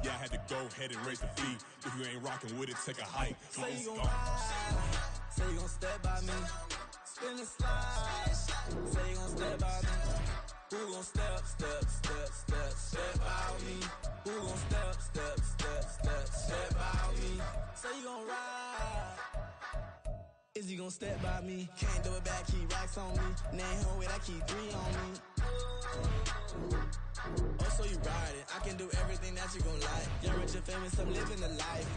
Yeah, I had to go ahead and raise the fee. If you ain't rocking with it, take a hike. Say you gon' ride, say you gon' step by me. Spin and slide, say you gon' step by me. Who gon' step by me? Who gon' step by me? Say you gon' ride, is he gon' step by me? Can't do it back, keep racks on me. Name home with, I keep 3 on me. Oh, so you ride it, I can do everything that you gon' like. Young, rich and famous, I'm living the life.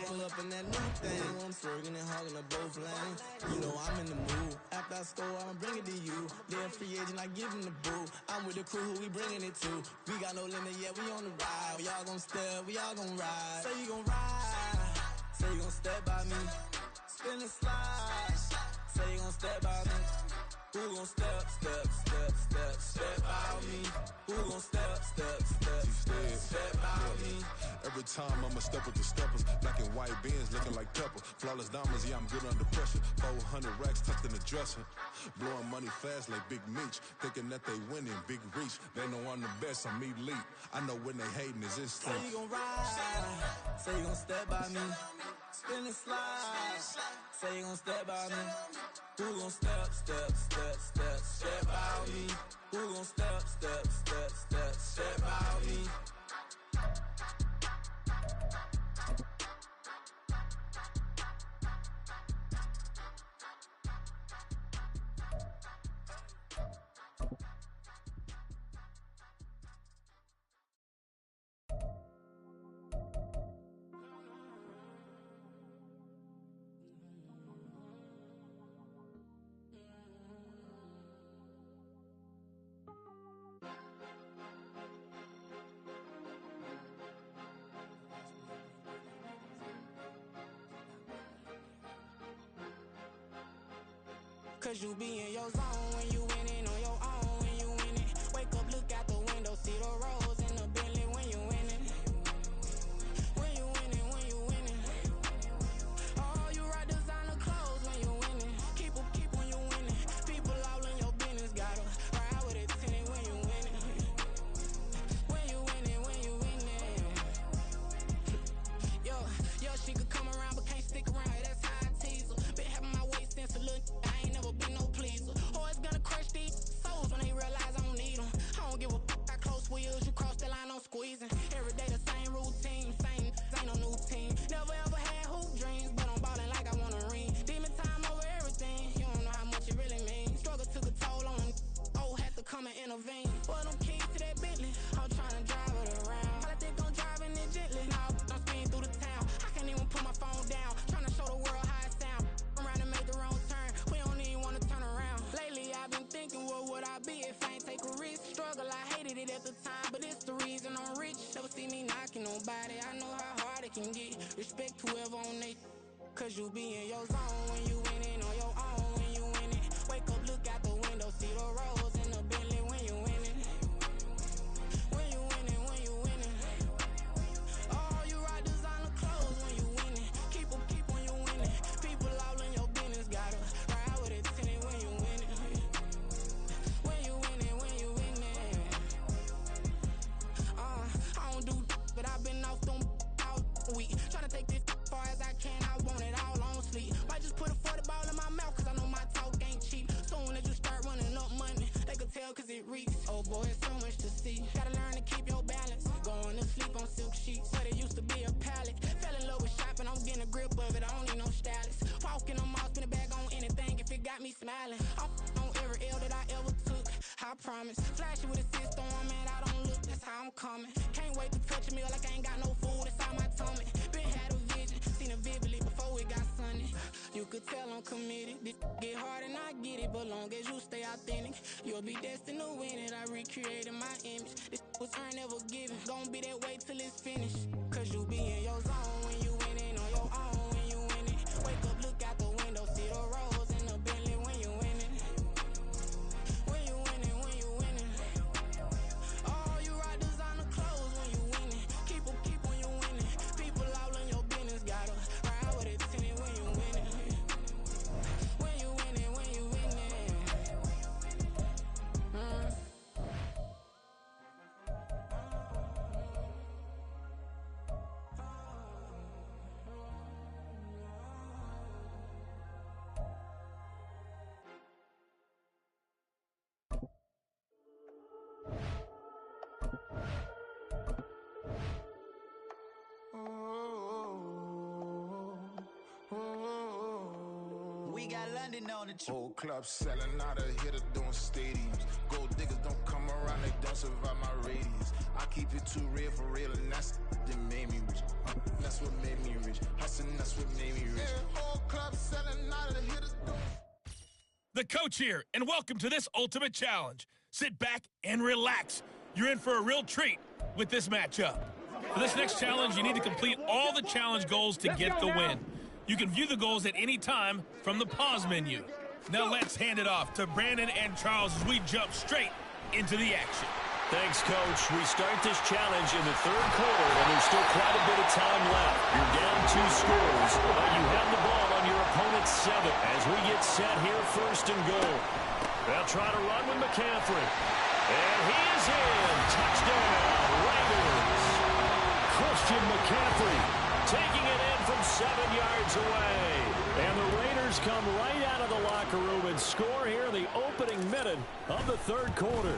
Pull up in that new thing. I'm swerving and hogging up both lanes. You know I'm in the mood. After I score, I'ma bring it to you. They're a free agent, I give him the boo. I'm with the crew, who we bringing it to. We got no limit, yeah, we on the ride. We all gon' step, we all gon' ride. Say you gon' ride, say you gon' step by me. Spin and slide, say you gon' step by me. Who gon' step by me? Who gon' step by me? Every time I'ma step with the steppers. Black and white beans looking like pepper. Flawless diamonds, yeah, I'm good under pressure. 400 racks tucked in the dresser. Blowing money fast like Big Meech. Thinking that they winning, big reach. They know I'm the best, I'm elite. I know when they hating is instinct. Say you gon' ride, say you gon' step by me. Spin and slide, say you gon' step by me. Who gon' step by me? Who gon' step by me? Cause you be in your zone when you winning on your own when you winning. Wake up, look out the window, see the rose in the Bentley when you winning. When you winning, when you winning. Oh, you rock designer clothes when you winning. Keep when you winning. People all in your business, gotta ride with it tinted when you winning. When you winning, when you winning. Yo, she could come around but can't stick around, that's how I tease her. Been having my waist since a little, I ain't never been no pleaser. Always gonna crush these souls when they realize I don't need them. I don't give a f***, I close wheels, you cross the line, I'm squeezing. Every day the same routine, same, ain't no new team. Never ever had hoop dreams, but I'm ballin' like I wanna ring. Demon time over everything, you don't know how much it really means. Struggle took a toll on them, oh, had to come and intervene. Boy, them keys to that Bentley, I'm tryna drive it around. I think I'm driving it gently, now I'm speeding through the town. I can't even put my phone down, tryna show the world how it sound. Around and make the wrong turn, we don't even wanna turn around. Lately I've been thinking, what would I be if I ain't take a risk? Struggle, I hated it at the time, but it's the reason I'm rich. Never see me knocking nobody, I know how hard it can get. Respect whoever on they, cause you be in your zone when you winning on your own when you winning. Wake up, look out the window, see the rose in the Bentley when you winning. When you winning, when you winning. Oh, you rock designer clothes when you winning. Keep when you winning. People all in your business, gotta ride with it tinted when you winning. When you winning, when you winning. I don't do but I've been off them all week. Tryna take this far as I can, I want it all on sleep. Might just put a 40 ball in my mouth, cause I know my talk ain't cheap. Soon as you start running up money, they could tell cause it reeks. Oh boy, it's so much to see. Gotta learn to keep your balance. Going to sleep on silk sheets, but it used to be a pallet. Fell in love with shopping, I'm getting a grip of it, I don't need no stylist. Walking on mouth, spin a bag on anything if it got me smiling. I'm on every L that I ever took, I promise. Flashing with a cyst on, man, I don't look, that's how I'm coming. Can't wait to touch a meal like I ain't got no food inside my tummy. Been had a vision, seen it vividly before it got sunny. You could tell I'm committed, this get hard and I get it, but long as you stay authentic, you'll be destined to win it. I recreated my image, this was earned, never given. Gonna be that way till it's finished, cause you be in your zone when you winning on your own when you winning. Wake up, look out the window, see the rose in the Bentley when you winning. When you winning, when you winning. Oh, you rock designer clothes when you winning. Keep when you winning. People all in your business, gotta ride with it tinted when you winning. When you winning, when you winning. grinding on it. Whole club selling out a hitter doing stadiums. Gold diggers don't come around, they don't survive my radius. I keep it too real for real, and that's that made me rich. That's what made me rich. Hustling, that's what made me rich. Whole club selling out a hitter. The coach here, and welcome to this ultimate challenge. Sit back and relax. You're in for a real treat with this matchup. For this next challenge, you need to complete all the challenge goals to get the win. You can view the goals at any time from the pause menu. Now let's hand it off to Brandon and Charles as we jump straight into the action. Thanks, Coach. We start this challenge in the third quarter, and there's still quite a bit of time left. You're down 2 scores, but you have the ball on your opponent's 7 as we get set here first and goal. They'll try to run with McCaffrey. And he is in. Touchdown, Raiders. Christian McCaffrey taking it in from 7 yards away. And the Raiders come right out of the locker room and score here in the opening minute of the third quarter.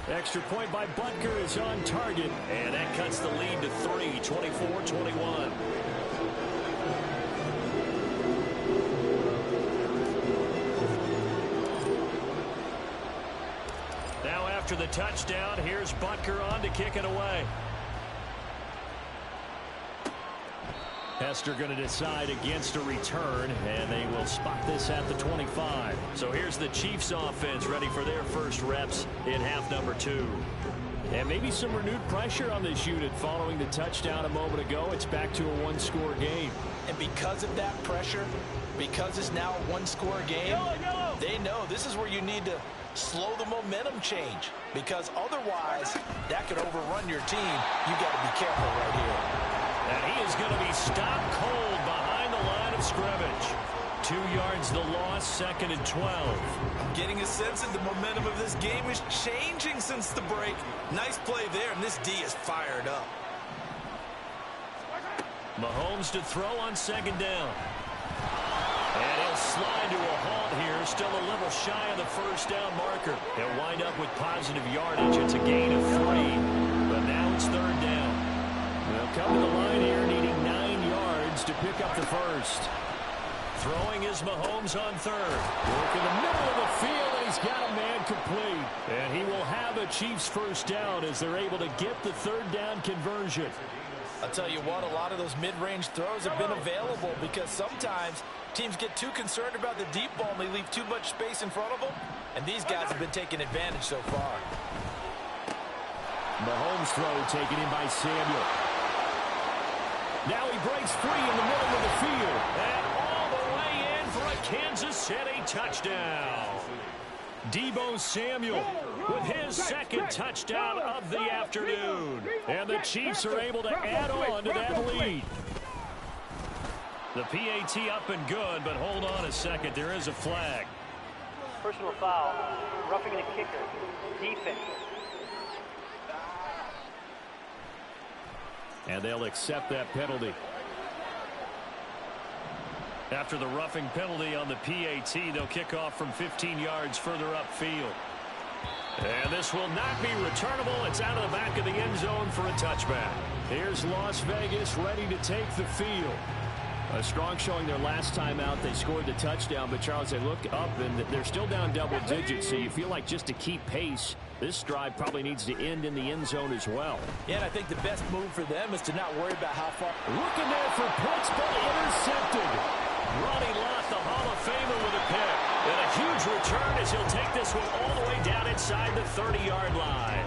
Extra point by Butker is on target, and that cuts the lead to 3, 24-21. Now after the touchdown, here's Butker on to kick it away. Hester going to decide against a return, and they will spot this at the 25. So here's the Chiefs offense ready for their first reps in half number 2. And maybe some renewed pressure on this unit following the touchdown a moment ago. It's back to a 1-score game. And because of that pressure, because it's now a 1-score game, they know this is where you need to slow the momentum change, because otherwise that could overrun your team. You got to be careful right here. And he is going to be stopped cold behind the line of scrimmage. 2 yards the loss, 2nd and 12. I'm getting a sense that the momentum of this game is changing since the break. Nice play there, and this D is fired up. Mahomes to throw on 2nd down. And he'll slide to a halt here, still a little shy of the first down marker. He'll wind up with positive yardage. It's a gain of 3, but now it's 3rd down. They'll come to the line here, needing 9 yards to pick up the first. Throwing is Mahomes on 3rd. Work in the middle of the field, and he's got a man complete. And he will have a Chiefs first down as they're able to get the 3rd down conversion. I'll tell you what, a lot of those mid-range throws have been available because sometimes teams get too concerned about the deep ball and they leave too much space in front of them. And these guys have been taking advantage so far. Mahomes throw taken in by Samuel. Now he breaks free in the middle of the field. And all the way in for a Kansas City touchdown. Deebo Samuel with his 2nd touchdown of the afternoon. And the Chiefs are able to add on to that lead. The PAT up and good, but hold on a second. There is a flag. Personal foul. Roughing the kicker. Defense. And they'll accept that penalty. After the roughing penalty on the PAT, they'll kick off from 15 yards further upfield. And this will not be returnable. It's out of the back of the end zone for a touchback. Here's Las Vegas ready to take the field. A strong showing their last time out. They scored the touchdown, but Charles, they look up and they're still down double digits, so you feel like just to keep pace, this drive probably needs to end in the end zone as well. Yeah, and I think the best move for them is to not worry about how far. Looking there for Pitts, but intercepted. Ronnie Lott, the Hall of Famer, with a pick. And a huge return as he'll take this one all the way down inside the 30-yard line.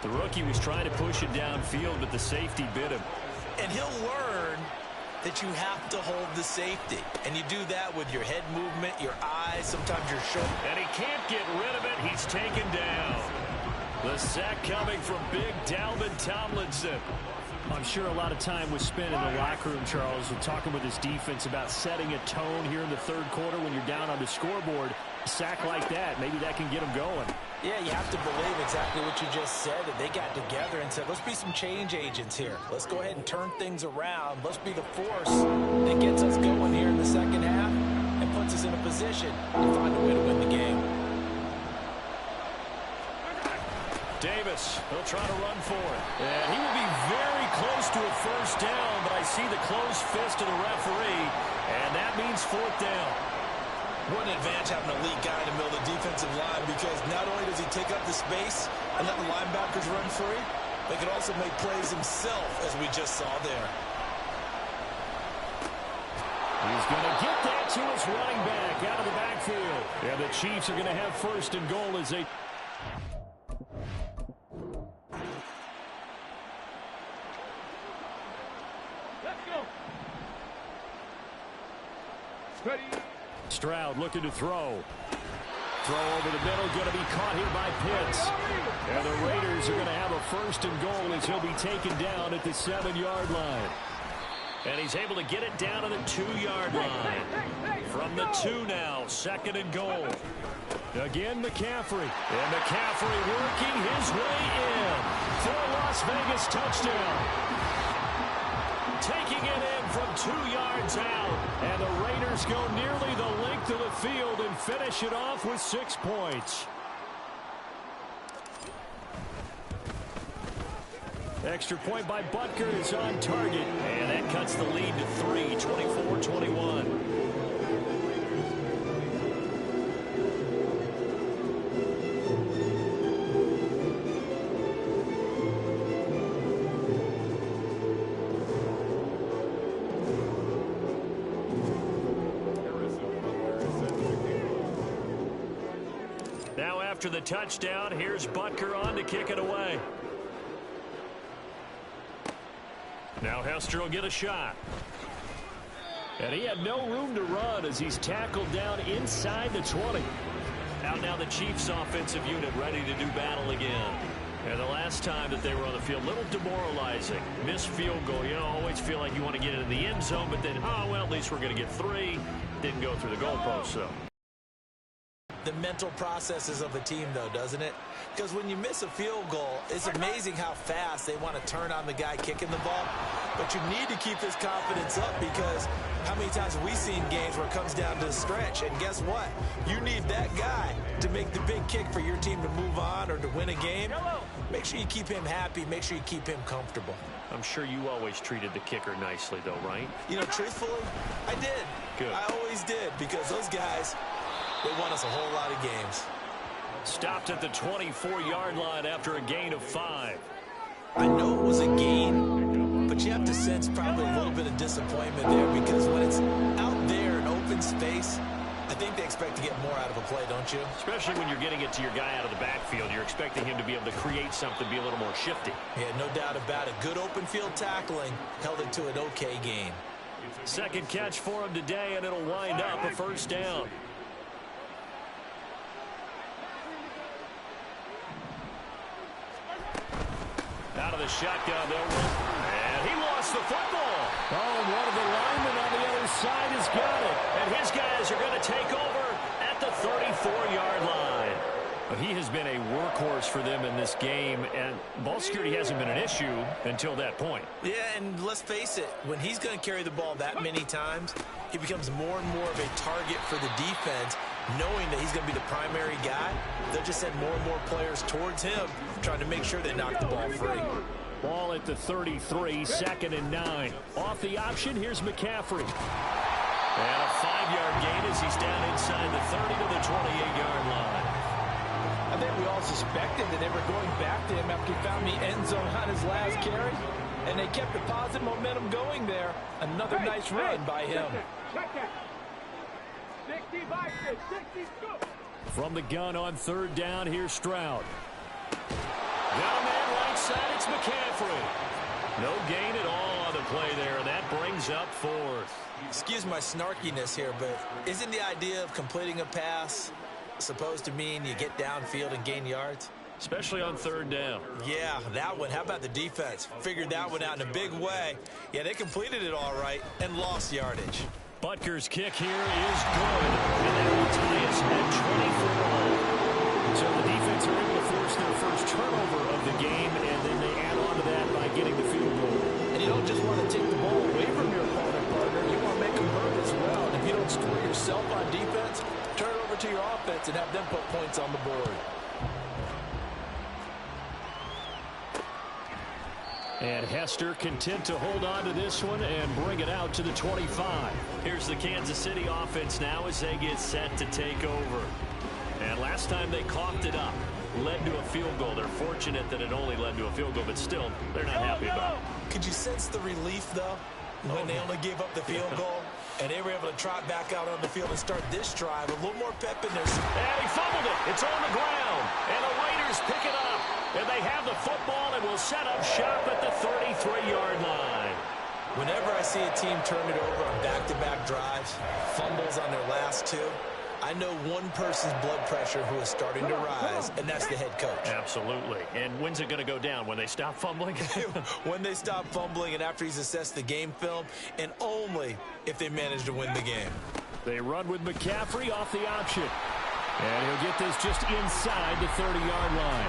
The rookie was trying to push it downfield, but the safety bit him. And he'll learn that you have to hold the safety. And you do that with your head movement, your eyes, sometimes your shoulder. And he can't get rid of it. He's taken down. The sack coming from Big Dalvin Tomlinson. I'm sure a lot of time was spent in the locker room, Charles, and talking with his defense about setting a tone here in the third quarter when you're down on the scoreboard. A sack like that, maybe that can get them going. Yeah, you have to believe exactly what you just said, that they got together and said, let's be some change agents here. Let's go ahead and turn things around. Let's be the force that gets us going here in the second half and puts us in a position to find a way to win the game. Davis, he'll try to run for it. And he will be very close to a first down, but I see the closed fist of the referee, and that means fourth down. What an advantage having an elite guy in the middle of the defensive line, because not only does he take up the space and let the linebackers run free, but he can also make plays himself, as we just saw there. He's going to get that to his running back out of the backfield. And the Chiefs are going to have first and goal as they... Let's go. Ready. Stroud looking to throw. Throw over the middle, going to be caught here by Pitts. And the Raiders are going to have a first and goal as he'll be taken down at the 7-yard line. And he's able to get it down to the 2-yard line. From the 2 now, second and goal. Again, McCaffrey. And McCaffrey working his way in for a Las Vegas touchdown. Taking it in from 2 yards out. And the Raiders go nearly the length of the field and finish it off with 6 points. Extra point by Butker is on target. And that cuts the lead to 3, 24-21. Now after the touchdown, here's Butker on to kick it away. Now Hester will get a shot. And he had no room to run as he's tackled down inside the 20. Out now the Chiefs offensive unit ready to do battle again. And the last time that they were on the field, a little demoralizing. Missed field goal. You know, always feel like you want to get it in the end zone, but then, oh, well, at least we're going to get 3. Didn't go through the goalpost, so. The mental processes of a team, though, doesn't it? Because when you miss a field goal, it's amazing how fast they want to turn on the guy kicking the ball. But you need to keep his confidence up, because how many times have we seen games where it comes down to the stretch? And guess what? You need that guy to make the big kick for your team to move on or to win a game. Make sure you keep him happy. Make sure you keep him comfortable. I'm sure you always treated the kicker nicely, though, right? You know, truthfully, I did. Good. I always did, because those guys, they won us a whole lot of games. Stopped at the 24-yard line after a gain of 5. I know it was a gain, but you have to sense probably a little bit of disappointment there, because when it's out there in open space, I think they expect to get more out of a play, don't you? Especially when you're getting it to your guy out of the backfield. You're expecting him to be able to create something, be a little more shifty. Yeah, no doubt about it. Good open field tackling held it to an okay gain. Second catch for him today, and it'll wind up a first down. Out of the shotgun, they'll run. And he lost the football. Oh, one of the linemen on the other side has got it. And his guys are going to take over at the 34-yard line. He has been a workhorse for them in this game, and ball security hasn't been an issue until that point. Yeah, and let's face it, when he's going to carry the ball that many times, he becomes more and more of a target for the defense, knowing that he's going to be the primary guy. They'll just send more and more players towards him, trying to make sure they knock the ball free. Ball at the 33, second and 9. Off the option, here's McCaffrey. And a 5-yard gain as he's down inside the 30 to the 28-yard line. I think we all suspected that they were going back to him after he found the end zone on his last carry, and they kept the positive momentum going there. Another nice run by him. From the gun on third down, here's Stroud. Down man right side, it's McCaffrey. No gain at all on the play there, and that brings up 4th. Excuse my snarkiness here, but isn't the idea of completing a pass supposed to mean you get downfield and gain yards? Especially on third down. Yeah, that one. How about the defense? Figured that one out in a big way. Yeah, they completed it all right and lost yardage. Butker's kick here is good, and that will tie us at 24. So the defense are able to force their first turnover of the game, and then they add on to that by getting the field goal. And you don't just want to take the ball away from your opponent, partner. You want to make them hurt as well. And if you don't score yourself on defense, turn it over to your offense and have them put points on the board. And Hester content to hold on to this one and bring it out to the 25. Here's the Kansas City offense now as they get set to take over. And last time they coughed it up, led to a field goal. They're fortunate that it only led to a field goal, but still, they're not happy about it. Could you sense the relief, though, when they only gave up the field goal? And they were able to trot back out on the field and start this drive. A little more pep in there. And he fumbled it. It's on the ground. And the Raiders pick it up. And they have the football and will set up shop at the 33-yard line. Whenever I see a team turn it over on back-to-back drives, fumbles on their last two, I know one person's blood pressure who is starting to rise, and that's the head coach. Absolutely. And when's it going to go down? When they stop fumbling? When they stop fumbling and after he's assessed the game film, and only if they manage to win the game. They run with McCaffrey off the option. And he'll get this just inside the 30-yard line.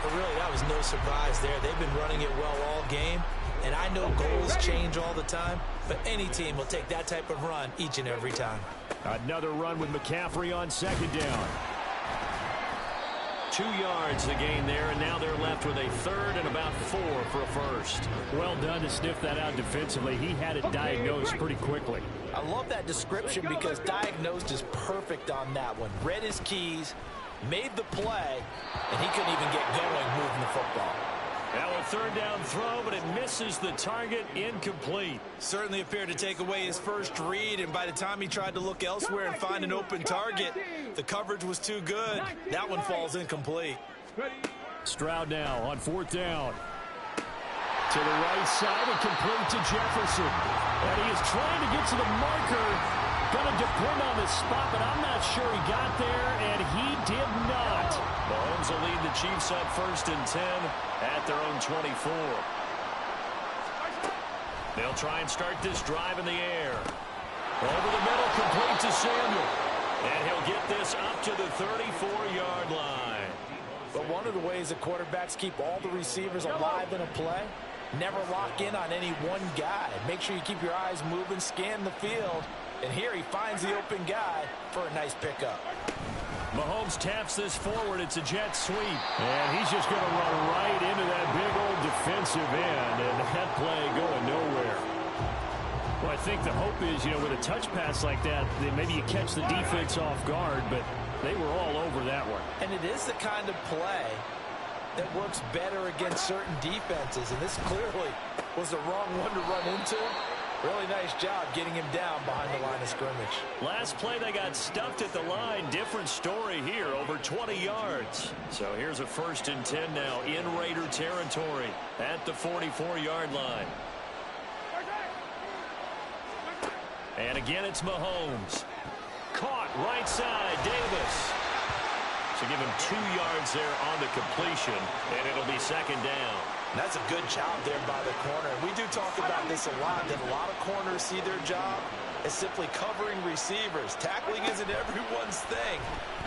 But really, that was no surprise there. They've been running it well all game. And I know goals change all the time, but any team will take that type of run each and every time. Another run with McCaffrey on second down. 2 yards the gain there, and now they're left with a third and about 4 for a first. Well done to sniff that out defensively. He had it diagnosed pretty quickly. I love that description because diagnosed is perfect on that one. Read his keys, made the play, and he couldn't even get going moving the football. Now a third down throw, but it misses the target, incomplete. Certainly appeared to take away his first read, and by the time he tried to look elsewhere and find an open target, the coverage was too good. That one falls incomplete. Stroud now on fourth down. To the right side and complete to Jefferson. And he is trying to get to the marker. Going to depend on the spot, but I'm not sure he got there, and he did not. Mahomes will lead the Chiefs up first and 10 at their own 24. They'll try and start this drive in the air. Over the middle, complete to Samuel. And he'll get this up to the 34-yard line. But one of the ways that quarterbacks keep all the receivers alive in a play, never lock in on any one guy. Make sure you keep your eyes moving, scan the field. And here he finds the open guy for a nice pickup. Mahomes taps this forward. It's a jet sweep. And he's just going to run right into that big old defensive end. And that play going nowhere. Well, I think the hope is, with a touch pass like that, that maybe you catch the defense off guard, but they were all over that one. And it is the kind of play that works better against certain defenses. And this clearly was the wrong one to run into. Really nice job getting him down behind the line of scrimmage. Last play, they got stuffed at the line. Different story here, over 20 yards. So here's a first and 10 now in Raider territory at the 44-yard line. And again, it's Mahomes. Caught right side, Davis. So give him 2 yards there on the completion, and it'll be second down. That's a good job there by the corner. And we do talk about this a lot, that a lot of corners see their job as simply covering receivers. Tackling isn't everyone's thing.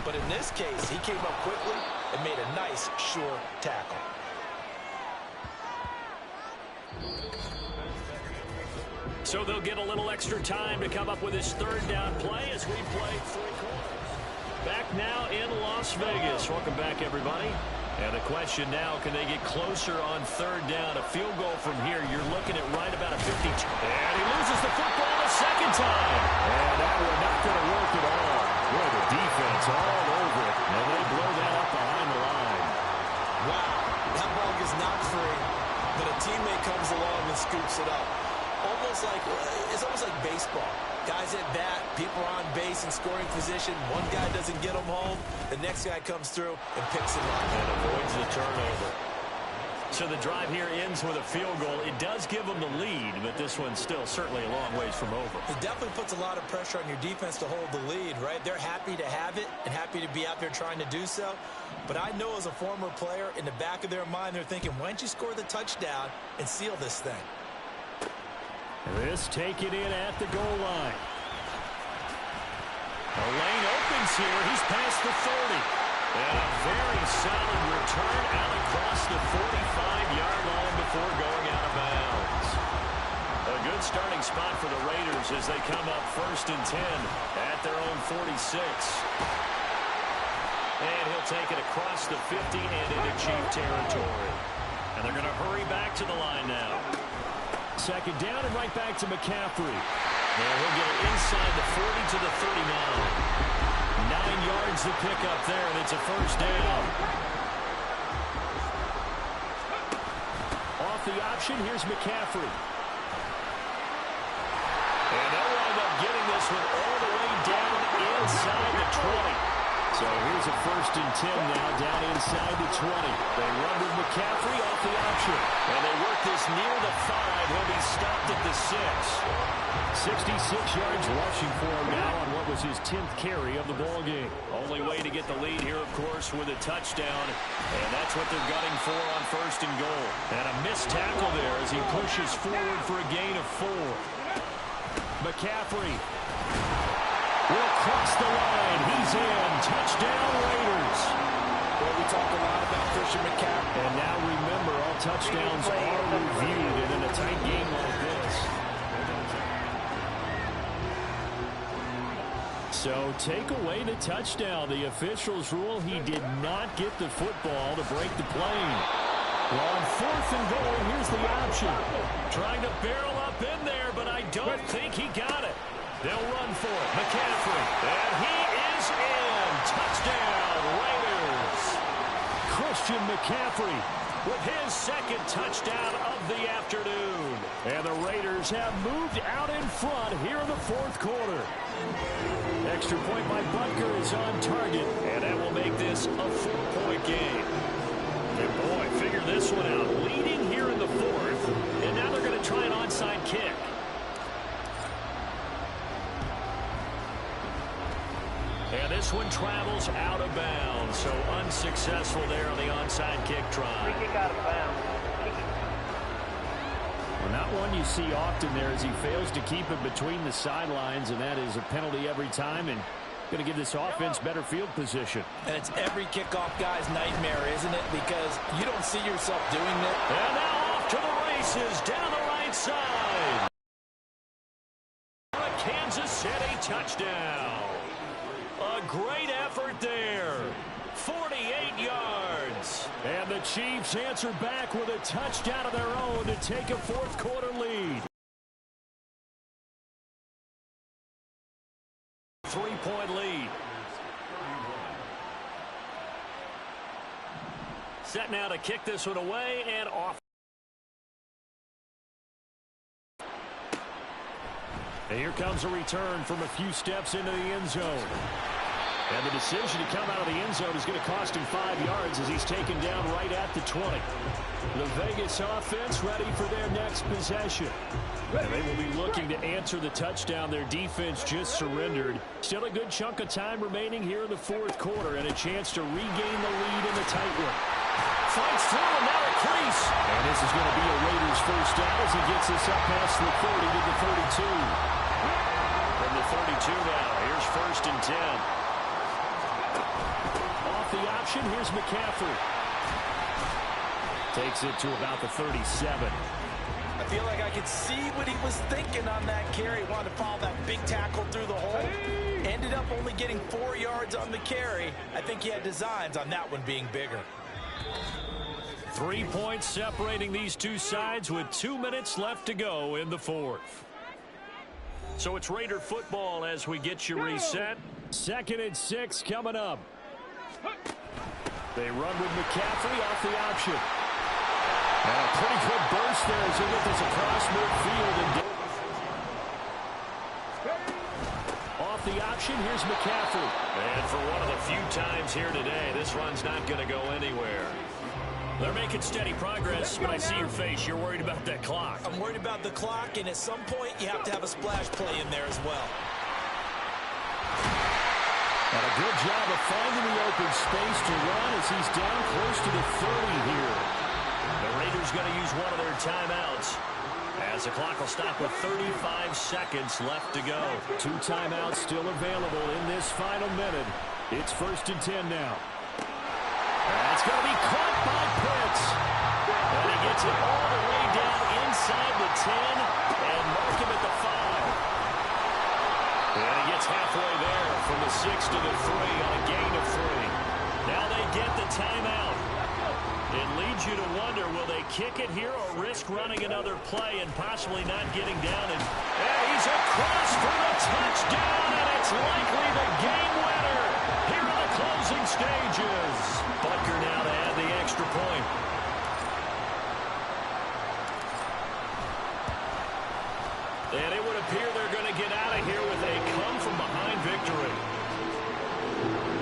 But in this case, he came up quickly and made a nice, sure tackle. So they'll get a little extra time to come up with his third down play as we play 3 quarters. Back now in Las Vegas. Welcome back, everybody. And the question now, can they get closer on third down? A field goal from here, you're looking at right about a 52. And he loses the football a second time. And that one not going to work at all. Boy, the defense all over it. And they blow that up behind the line. Wow, that ball gets knocked free, but a teammate comes along and scoops it up. It's almost like baseball. Guys at bat, people are on base in scoring position. One guy doesn't get them home. The next guy comes through and picks him up. And avoids the turnover. So the drive here ends with a field goal. It does give them the lead, but this one's still certainly a long ways from over. It definitely puts a lot of pressure on your defense to hold the lead, right? They're happy to have it and happy to be out there trying to do so. But I know as a former player, in the back of their mind, they're thinking, why don't you score the touchdown and seal this thing? This taken in at the goal line. The lane opens here. He's past the 30. And a very solid return out across the 45-yard line before going out of bounds. A good starting spot for the Raiders as they come up first and 10 at their own 46. And he'll take it across the 50 and into Chief territory. And they're going to hurry back to the line now. Second down and right back to McCaffrey. And he'll get it inside the 40 to the 39. 9 yards to pick up there, and it's a first down. Off the option, here's McCaffrey. And they'll wind up getting this one all the way down inside the 20. So here's a first and 10 now down inside the 20. They run with McCaffrey off the option. And they work this near the 5. He'll be stopped at the 6. 66 yards rushing for him now on what was his 10th carry of the ball game. Only way to get the lead here, of course, with a touchdown. And that's what they're gunning for on first and goal. And a missed tackle there as he pushes forward for a gain of 4. McCaffrey will cross the line. He's in. Touchdown, Raiders. Well, we talk a lot about Christian McCaffrey. And now remember, all touchdowns are reviewed, and in a tight game like this. So take away the touchdown. The officials rule he did not get the football to break the plane. Well, on fourth and goal, here's the option. Trying to barrel up in there, but I don't think he got it. They'll run for it. McCaffrey. And he is in. Touchdown, Raiders. Christian McCaffrey with his second touchdown of the afternoon. And the Raiders have moved out in front here in the fourth quarter. Extra point by Butker is on target. And that will make this a 4-point game. And boy, figure this one out. Leading here in the fourth. And now they're going to try an onside kick. And this one travels out of bounds, so unsuccessful there on the onside kick try. Free kick out of bounds. Well, not one you see often there as he fails to keep it between the sidelines, and that is a penalty every time, and going to give this offense better field position. And it's every kickoff guy's nightmare, isn't it? Because you don't see yourself doing it. And now off to the races down the right side. Kansas City touchdown. A great effort there. 48 yards. And the Chiefs answer back with a touchdown of their own to take a fourth quarter lead. 3-point lead. Set now to kick this one away and off. And here comes a return from a few steps into the end zone. And the decision to come out of the end zone is going to cost him 5 yards as he's taken down right at the 20. The Vegas offense ready for their next possession. And they will be looking to answer the touchdown their defense just surrendered. Still a good chunk of time remaining here in the fourth quarter and a chance to regain the lead in the tight one. Fights through and now a crease. And this is going to be a Raiders first down as he gets this up past the 30 to the 32. From the 32 now, here's first and 10. Off the option, here's McCaffrey. Takes it to about the 37. I feel like I could see what he was thinking on that carry. Wanted to follow that big tackle through the hole. Ended up only getting 4 yards on the carry. I think he had designs on that one being bigger. 3 points separating these two sides with 2 minutes left to go in the fourth. So it's Raider football as we get you reset. 2nd and 6 coming up. They run with McCaffrey off the option. And a pretty good burst there as he gets this across midfield. And off the option, here's McCaffrey. And for one of the few times here today, this run's not going to go anywhere. They're making steady progress, but I see your face. You're worried about that clock. I'm worried about the clock, and at some point, you have to have a splash play in there as well. And a good job of finding the open space to run as he's down close to the 30 here. The Raiders going to use one of their timeouts as the clock will stop with 35 seconds left to go. 2 timeouts still available in this final minute. It's first and 10 now. That's going to be caught by Pitts. And he gets it all the way down inside the 10 and mark him at the 5. And he gets halfway there from the 6 to the 3 on a gain of 3. Now they get the timeout. It leads you to wonder, will they kick it here or risk running another play and possibly not getting down? And he's across for the touchdown, and it's likely the game winner here in the closing stages. Butker now to add the extra point. And it would appear they're going to get out of here with a come-from-behind victory.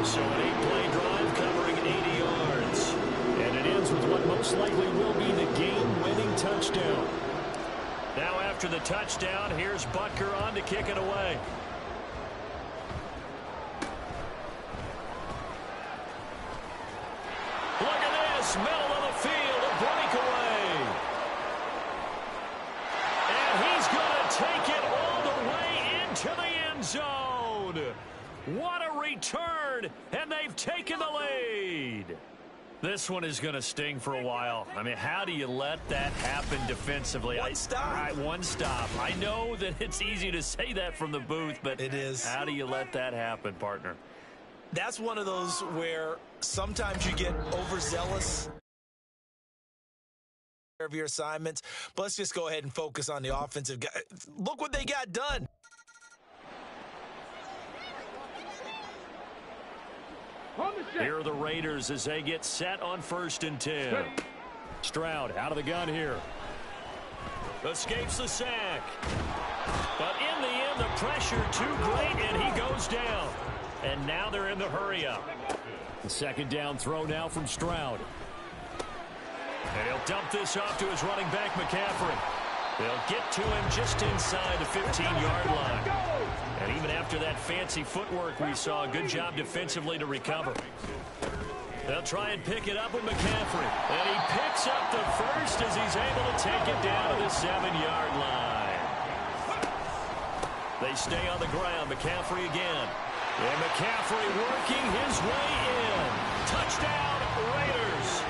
So an 8-play drive covering 80 yards. And it ends with what most likely will be the game-winning touchdown. Now after the touchdown, here's Butker on to kick it away. Look at this, middle of the field, a breakaway. And he's going to take it all the way into the end zone. What a return, and they've taken the lead. This one is going to sting for a while. I mean, how do you let that happen defensively? One stop. All right, one stop. I know that it's easy to say that from the booth, but it is. How do you let that happen, partner? That's one of those where sometimes you get overzealous of your assignments. But let's just go ahead and focus on the offensive guy. Look what they got done. Here are the Raiders as they get set on 1st and 10. Stroud out of the gun here. Escapes the sack. But in the end, the pressure too great, and he goes down. And now they're in the hurry-up. The 2nd down throw now from Stroud. And he'll dump this off to his running back, McCaffrey. They'll get to him just inside the 15-yard line. And even after that fancy footwork we saw, a good job defensively to recover. They'll try and pick it up with McCaffrey. And he picks up the first as he's able to take it down to the 7-yard line. They stay on the ground. McCaffrey again. And McCaffrey working his way in. Touchdown, Raiders.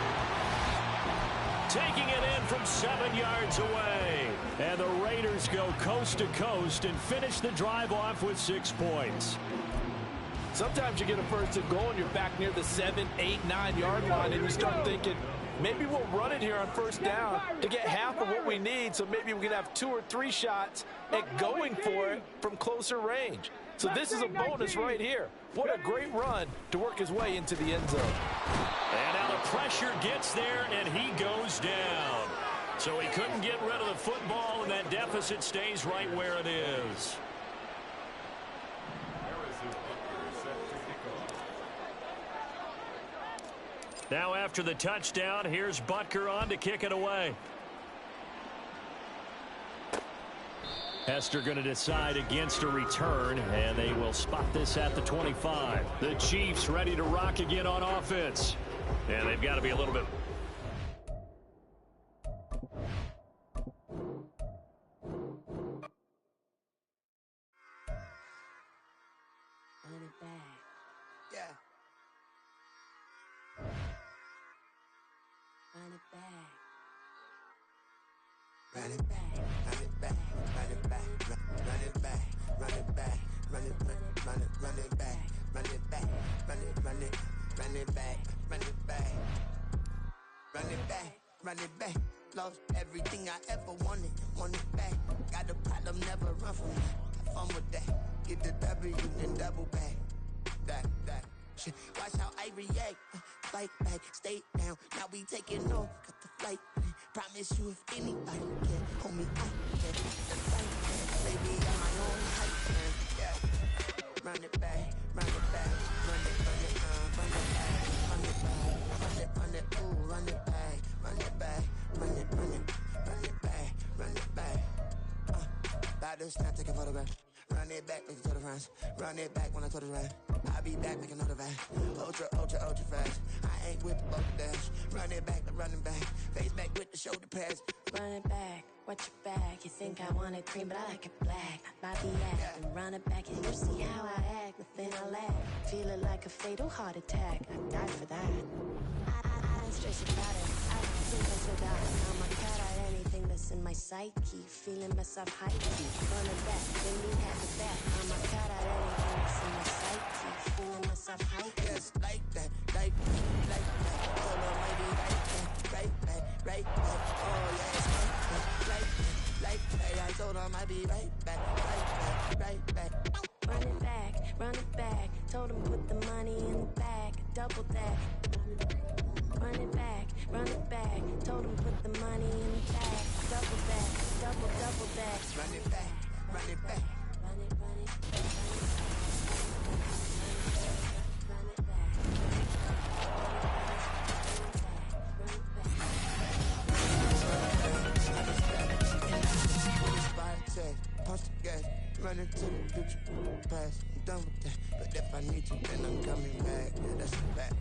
Taking it in from 7 yards away. And the Raiders go coast to coast and finish the drive off with 6 points. Sometimes you get a 1st and goal and you're back near the 7, 8, 9-yard line and you start thinking, maybe we'll run it here on 1st down to get half of what we need, so maybe we can have 2 or 3 shots at going for it from closer range. So this is a bonus right here. What a great run to work his way into the end zone. And now the pressure gets there, and he goes down. So he couldn't get rid of the football, and that deficit stays right where it is. Now after the touchdown, here's Butker on to kick it away. Hester going to decide against a return, and they will spot this at the 25. The Chiefs ready to rock again on offense. And they've got to be a little bit... Run it back. Yeah. Run it back. Run it back. Run it back. Run it back. Run it back. Run it back. Run it back. Run it back. Run it back. Run it back. Run it back. Run it back. Run it back. Lost everything I ever wanted. Want it back. Got a problem, never run from that. Have fun with that. Get the W, then double back. That. Shit. Watch how I react. Fight back, stay down. Now we taking off. Got the flight. Promise you if anybody can hold me, I can. The fight, baby, I'm my own hype man. Yeah. Run it back, run it back, run it back, run it back, run it back, ooh, run it back, run it back, run it back, run it back. By this time, take a photograph. Run it back, make it to the front. Run it back when I told it right. I'll be back, make another back. Ultra fast. I ain't with the boat dash. Run it back, the running back. Face back with the shoulder pads. Run it back, watch your back. You think I want it cream, but I like it black. Bobby act and run it back, and you see how I act. Nothing I lack. Feel it like a fatal heart attack. I died for that. I don't stress about it. I don't think I forgot. I'm a cat at anything to palace in my psyche. Feeling myself high key. Running back, then me had the back. I'm a cat out everything that's in my psyche. Feeling myself high key. Yes, like that, like that. Hold on, maybe right back. Oh, yeah, it's like that. I told him I'd be right back. Run it back. Told him put the money in the bag. Double that. Run it back. Told him put the money in the bag. Double that. Double that. Run it back. Run it. Punch the gas, run into the future, past. I'm done with that, but if I need you, then I'm coming back. Yeah, that's a fact.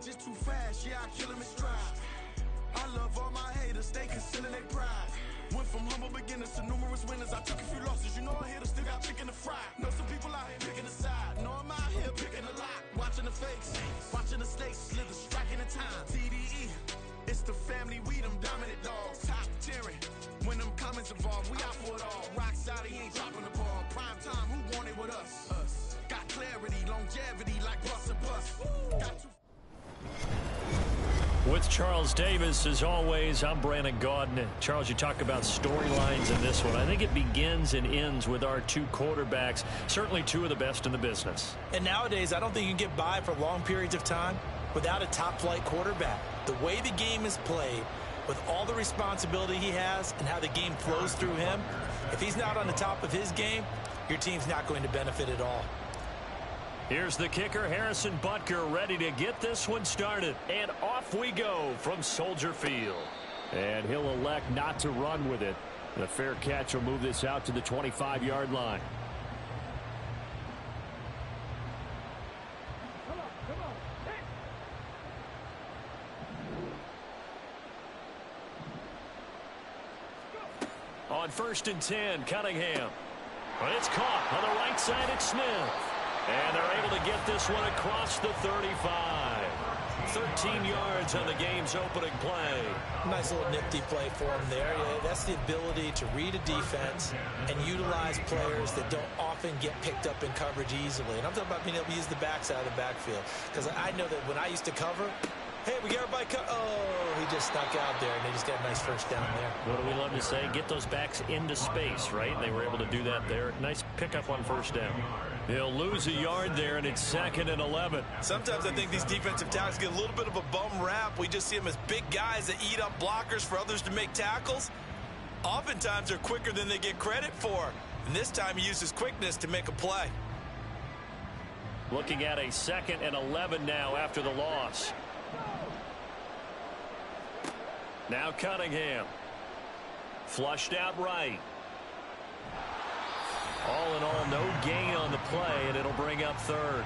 Just too fast, yeah, I kill him in stride. I love all my haters, they consider they pride. Went from humble beginners to numerous winners. I took a few losses, you know I hit still got chicken to fry. Know some people out here picking a side. Know I'm out here picking a lot. Watching the fakes, watching the stakes, slither, striking the time. TDE, it's the family, we them dominant dogs. Top tiering, when them comments involved, we out for it all. Rock side, he ain't dropping the ball. Prime time, who want it with us? Us. Got clarity, longevity, like bus and bus. Got to With Charles Davis, as always, I'm Brandon Gaudin. Charles, you talk about storylines in this one. I think it begins and ends with our two quarterbacks, certainly two of the best in the business. And nowadays, I don't think you can get by for long periods of time without a top-flight quarterback. The way the game is played, with all the responsibility he has and how the game flows through him, if he's not on the top of his game, your team's not going to benefit at all. Here's the kicker, Harrison Butker, ready to get this one started. And off we go from Soldier Field. And he'll elect not to run with it. The fair catch will move this out to the 25-yard line. On 1st and 10, Cunningham. But it's caught on the right side at Smith. And they're able to get this one across the 35. 13 yards on the game's opening play. Nice little nifty play for him there. Yeah, that's the ability to read a defense and utilize players that don't often get picked up in coverage easily. And I'm talking about being able to use the backside of the backfield. Because I know that when I used to cover, hey, we got everybody oh, he just snuck out there, and they just got a nice first down there. What do we love to say? Get those backs into space, right? And they were able to do that there. Nice pickup on first down. He'll lose a yard there, and it's 2nd and 11. Sometimes I think these defensive tackles get a little bit of a bum rap. We just see them as big guys that eat up blockers for others to make tackles. Oftentimes they're quicker than they get credit for. And this time he uses quickness to make a play. Looking at a 2nd and 11 now after the loss. Now Cunningham. Flushed out right. All in all, no gain on the play, and it'll bring up 3rd.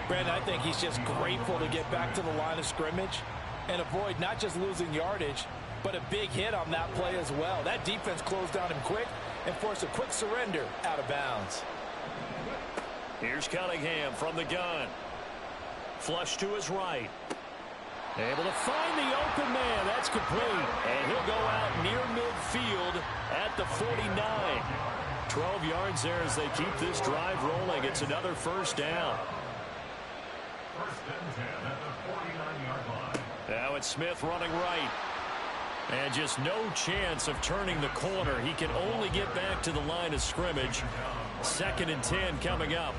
Brandon, I think he's just grateful to get back to the line of scrimmage and avoid not just losing yardage, but a big hit on that play as well. That defense closed down him quick and forced a quick surrender out of bounds. Here's Cunningham from the gun. Flush to his right. Able to find the open man. That's complete. And he'll go out near midfield at the 49. 12 yards there as they keep this drive rolling. It's another first down. 1st and 10 at the 49-yard line. Now it's Smith running right. And just no chance of turning the corner. He can only get back to the line of scrimmage. 2nd and 10 coming up.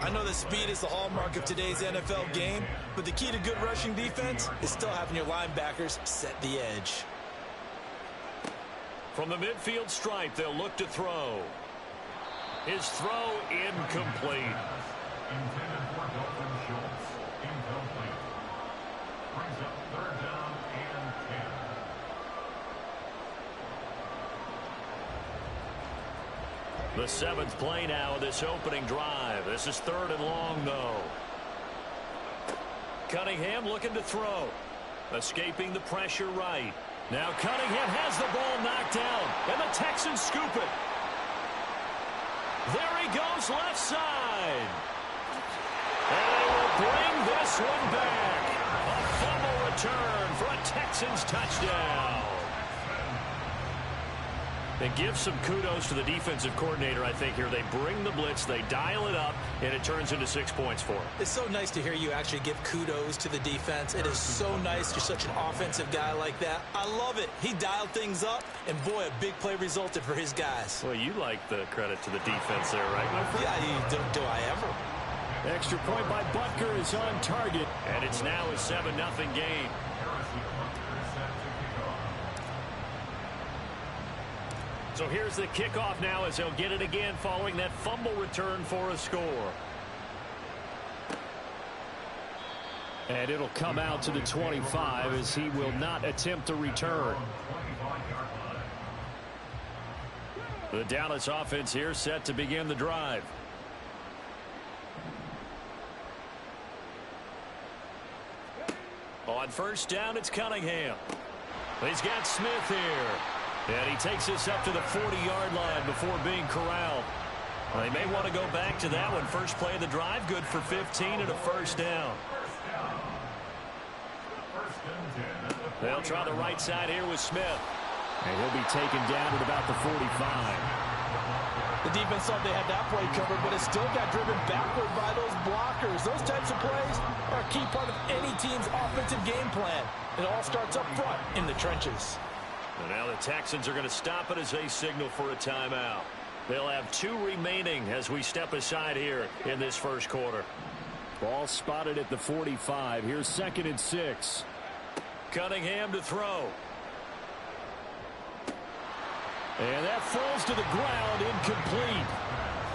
I know that speed is the hallmark of today's NFL game, but the key to good rushing defense is still having your linebackers set the edge. From the midfield stripe, they'll look to throw. His throw incomplete. Intended for Dalton Schultz. Incomplete. Brings up 3rd down and 10. The 7th play now of this opening drive. This is 3rd and long, though. Cunningham looking to throw. Escaping the pressure right. Now Cunningham has the ball knocked down, and the Texans scoop it. There he goes, left side. And they will bring this one back. A fumble return for a Texans touchdown. They give some kudos to the defensive coordinator, I think, here. They bring the blitz, they dial it up, and it turns into 6 points for them. It's so nice to hear you actually give kudos to the defense. It is so nice. You're such an offensive guy like that. I love it. He dialed things up, and boy, a big play resulted for his guys. Well, you like the credit to the defense there, right, my friend? Yeah, do I ever? Extra point by Butker is on target, and it's now a 7-0 game. So here's the kickoff now as they'll get it again following that fumble return for a score. And it'll come out to the 25 as he will not attempt to return. The Dallas offense here set to begin the drive. On 1st down, it's Cunningham. He's got Smith here. And he takes this up to the 40-yard line before being corralled. Well, they may want to go back to that one. First play of the drive, good for 15 and a first down. They'll try the right side here with Smith. And he'll be taken down at about the 45. The defense thought they had that play covered, but it still got driven backward by those blockers. Those types of plays are a key part of any team's offensive game plan. It all starts up front in the trenches. And now the Texans are going to stop it as they signal for a timeout. They'll have 2 remaining as we step aside here in this first quarter. Ball spotted at the 45. Here's 2nd and 6. Cunningham to throw. And that falls to the ground, incomplete.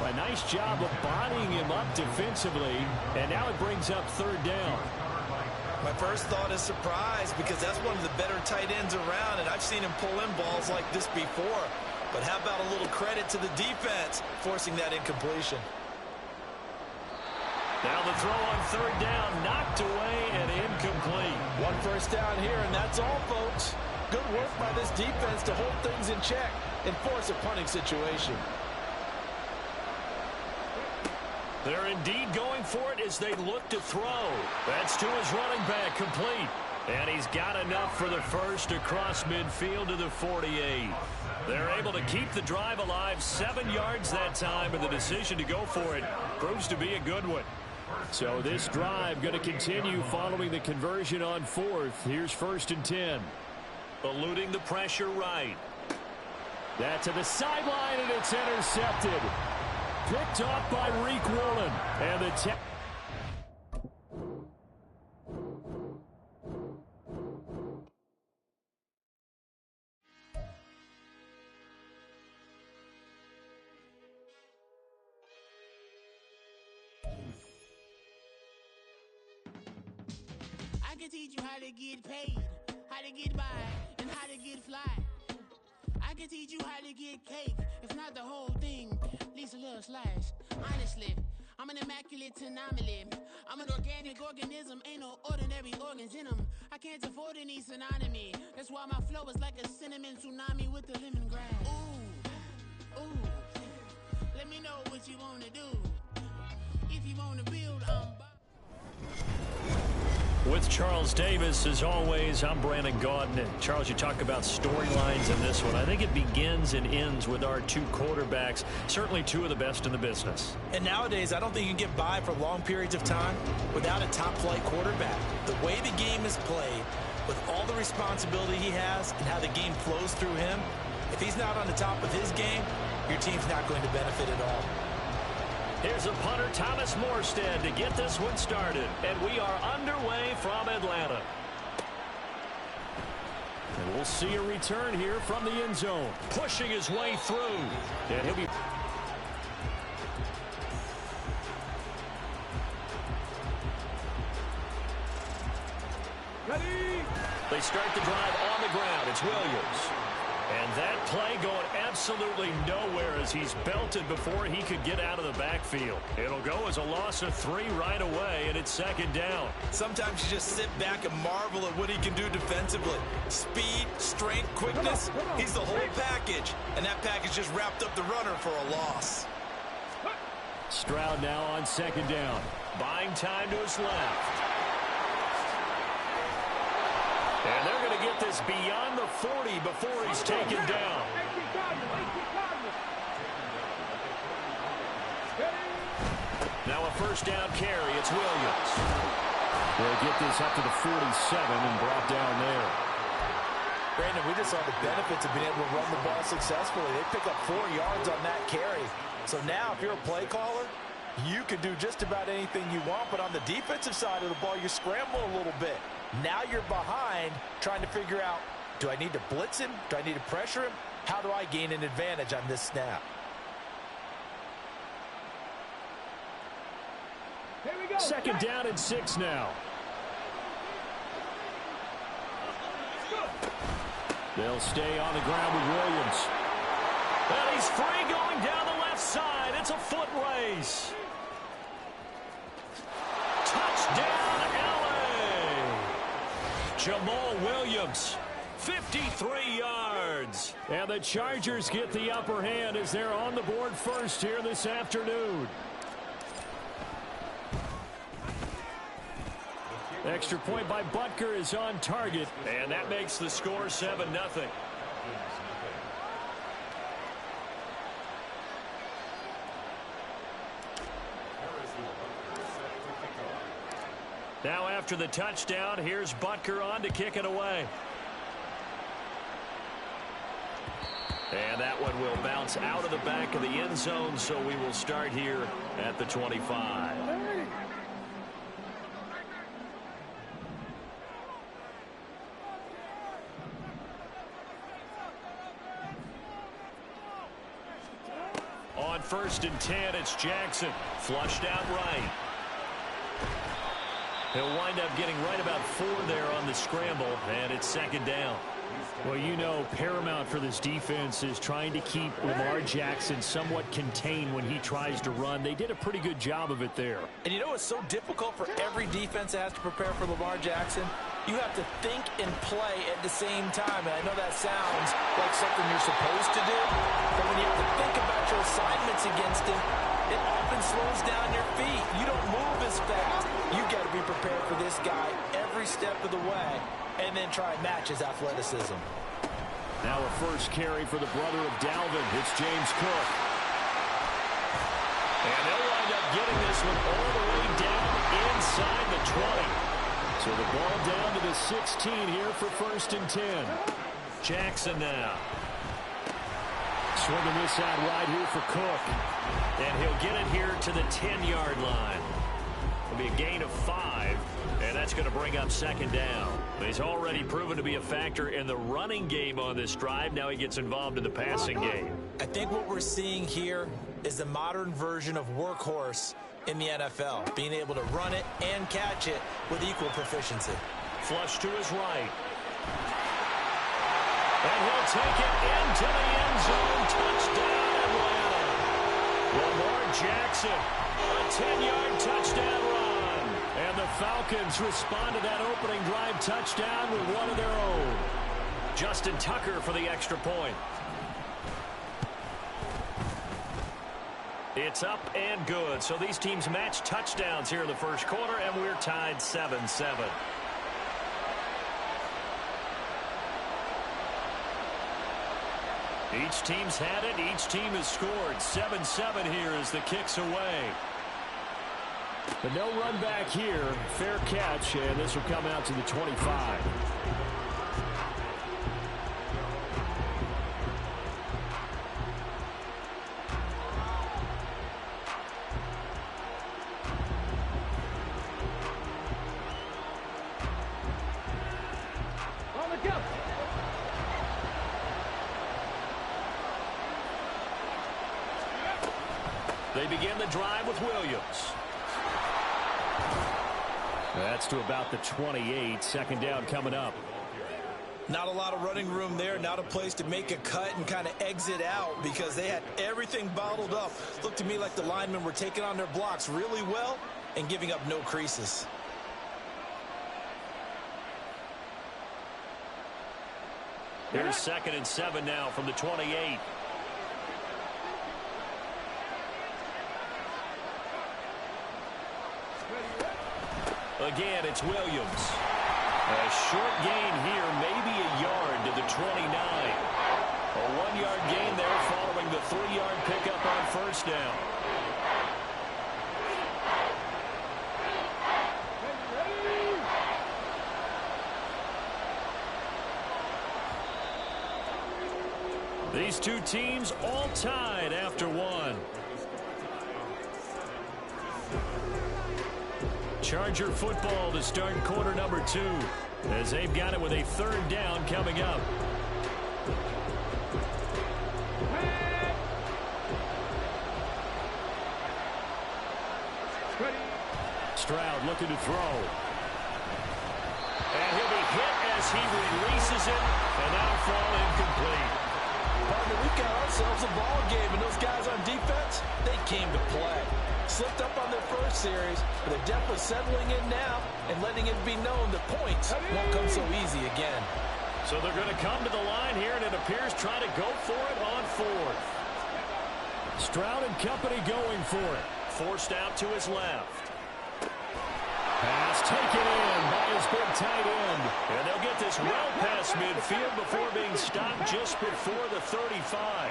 A nice job of bodying him up defensively. And now it brings up 3rd down. My first thought is surprise, because that's one of the better tight ends around, and I've seen him pull in balls like this before. But how about a little credit to the defense forcing that incompletion? Now the throw on 3rd down, knocked away and incomplete. 1 first down here, and that's all, folks. Good work by this defense to hold things in check. and force a punting situation. They're indeed going for it as they look to throw. That's to his running back, complete. And he's got enough for the first across midfield to the 48. They're able to keep the drive alive, 7 yards that time, and the decision to go for it proves to be a good one. So this drive going to continue following the conversion on 4th. Here's 1st and 10. Eluding the pressure right. That to the sideline, and it's intercepted. Picked off by Reek Woolen. And the I can teach you how to get paid, how to get by, and how to get fly. I can teach you how to get cake, if not the whole thing, at least a little slice. Honestly, I'm an immaculate anomaly. I'm an organic organism, ain't no ordinary organs in them. I can't afford any synonymy. That's why my flow is like a cinnamon tsunami with the lemongrass. Ooh, ooh, let me know what you wanna do. If you wanna build, With Charles Davis, as always, I'm Brandon Gaudin. And Charles, you talk about storylines in this one. I think it begins and ends with our 2 quarterbacks, certainly 2 of the best in the business. And nowadays, I don't think you can get by for long periods of time without a top-flight quarterback. The way the game is played, with all the responsibility he has and how the game flows through him, if he's not on the top of his game, your team's not going to benefit at all. Here's a punter, Thomas Morstead, to get this one started. And we are underway from Atlanta. And we'll see a return here from the end zone. Pushing his way through. And he'll be... Ready? They start the drive on the ground. It's Williams. And that play going absolutely nowhere as he's belted before he could get out of the backfield. It'll go as a loss of 3 right away, and it's 2nd down. Sometimes you just sit back and marvel at what he can do defensively. Speed, strength, quickness, he's the whole package. And that package just wrapped up the runner for a loss. Stroud now on 2nd down. Buying time to his left. And they're going to get this beyond the 40 before he's taken down. Now a 1st down carry. It's Williams. They'll get this up to the 47 and brought down there. Brandon, we just saw the benefits of being able to run the ball successfully. They pick up 4 yards on that carry. So now if you're a play caller, you can do just about anything you want. But on the defensive side of the ball, you scramble a little bit. Now you're behind trying to figure out, do I need to blitz him? Do I need to pressure him? How do I gain an advantage on this snap? Here we go. 2nd down and 6 now. They'll stay on the ground with Williams. And he's free going down the left side. It's a foot race. Touchdown, LA. Jamal Williams, 53 yards. And the Chargers get the upper hand as they're on the board first here this afternoon. Extra point by Butker is on target. And that makes the score 7-0. Now after the touchdown, here's Butker on to kick it away. And that one will bounce out of the back of the end zone, so we will start here at the 25. On 1st and 10, it's Jackson. Flushed out right. He'll wind up getting right about 4 there on the scramble, and it's 2nd down. Well, you know, paramount for this defense is trying to keep Lamar Jackson somewhat contained when he tries to run. They did a pretty good job of it there. And you know it's so difficult for every defense that has to prepare for Lamar Jackson? You have to think and play at the same time. And I know that sounds like something you're supposed to do, but when you have to think about your assignments against him, it often slows down your feet. You don't move as fast. You've got to be prepared for this guy every step of the way and then try and match his athleticism. Now a first carry for the brother of Dalvin. It's James Cook. And they'll wind up getting this one all the way down inside the 20. So the ball down to the 16 here for 1st and 10. Jackson now. Swinging this out wide here for Cook. And he'll get it here to the 10-yard line. It'll be a gain of 5, and that's going to bring up 2nd down. He's already proven to be a factor in the running game on this drive. Now he gets involved in the passing game. I think what we're seeing here is the modern version of workhorse in the NFL, being able to run it and catch it with equal proficiency. Flush to his right. And he'll take it into the end zone. Touchdown, Atlanta. Lamar Jackson, a 10-yard touchdown run. And the Falcons respond to that opening drive touchdown with one of their own. Justin Tucker for the extra point. It's up and good. So these teams match touchdowns here in the first quarter, and we're tied 7-7. Each team's had it. Each team has scored. 7-7 here as the kick's away. But no run back here. Fair catch, and this will come out to the 25. They begin the drive with Williams. That's to about the 28. 2nd down coming up. Not a lot of running room there. Not a place to make a cut and kind of exit out because they had everything bottled up. Looked to me like the linemen were taking on their blocks really well and giving up no creases. Here's 2nd and 7 now from the 28. Again, it's Williams. A short gain here, maybe a yard to the 29. A 1-yard gain there following the 3-yard pickup on 1st down. These two teams all tied after one. Charger football to start quarter number 2 as they've got it with a 3rd down coming up. Stroud looking to throw. And he'll be hit as he releases it, and that'll fall incomplete. Partner, we've got ourselves a ball game, and those guys on defense, they came to play. Slipped up on their first series, but they're definitely settling in now and letting it be known that points won't come so easy again. So they're going to come to the line here, and it appears trying to go for it on 4th. Stroud and company going for it. Forced out to his left. Pass taken in by his big tight end. And they'll get this well past midfield before being stopped just before the 35.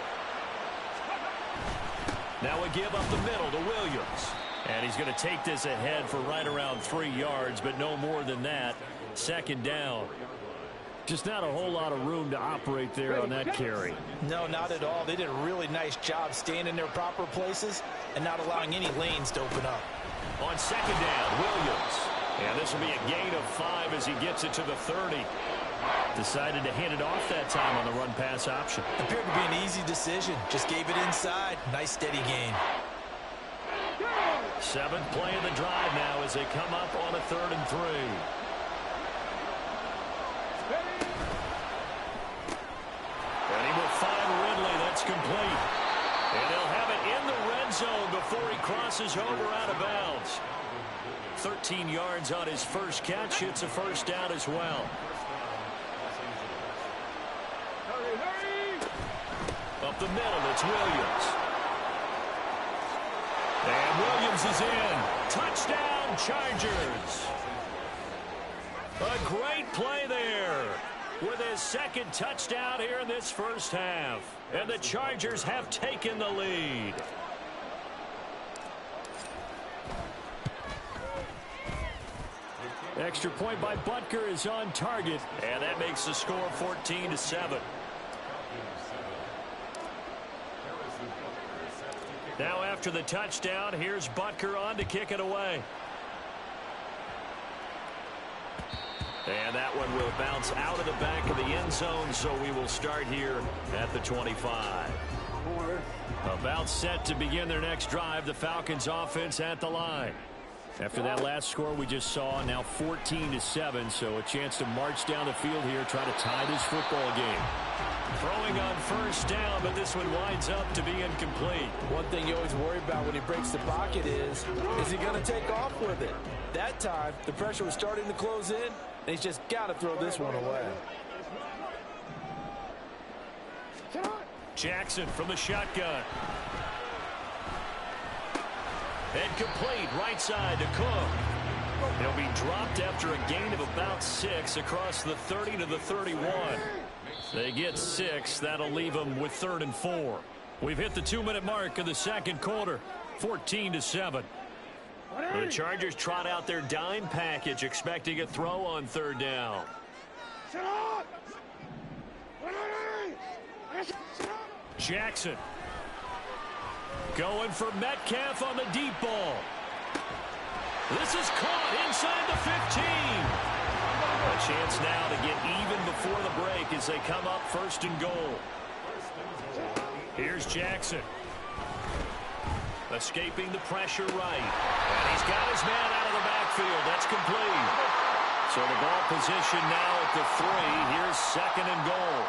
Now we give up the middle to Williams. And he's going to take this ahead for right around 3 yards, but no more than that. 2nd down. Just not a whole lot of room to operate there on that carry. No, not at all. They did a really nice job staying in their proper places and not allowing any lanes to open up. On 2nd down, Williams. And this will be a gain of 5 as he gets it to the 30. Decided to hand it off that time on the run-pass option. Appeared to be an easy decision. Just gave it inside. Nice steady gain. 7th play of the drive now as they come up on a 3rd and 3. crosses over out of bounds. 13 yards on his first catch. It's a first down as well. Up the middle, it's Williams. And Williams is in. Touchdown, Chargers. A great play there with his second touchdown here in this first half. And the Chargers have taken the lead. Extra point by Butker is on target. And that makes the score 14-7. Now after the touchdown, here's Butker on to kick it away. And that one will bounce out of the back of the end zone, so we will start here at the 25. About set to begin their next drive, the Falcons offense at the line. After that last score we just saw, now 14-7, so a chance to march down the field here, try to tie this football game. Throwing on first down, but this one winds up to be incomplete. One thing you always worry about when he breaks the pocket is he going to take off with it? That time, the pressure was starting to close in, and he's just got to throw this one away. Jackson from the shotgun. And complete, right side to Cook. He'll be dropped after a gain of about 6 across the 30 to the 31. They get 6. That'll leave them with 3rd and 4. We've hit the 2-minute mark of the second quarter. 14-7. The Chargers trot out their dime package, expecting a throw on 3rd down. Jackson. Going for Metcalf on the deep ball. This is caught inside the 15. A chance now to get even before the break as they come up 1st and goal. Here's Jackson. Escaping the pressure right. And he's got his man out of the backfield. That's complete. So the ball position now at the 3. Here's 2nd and goal.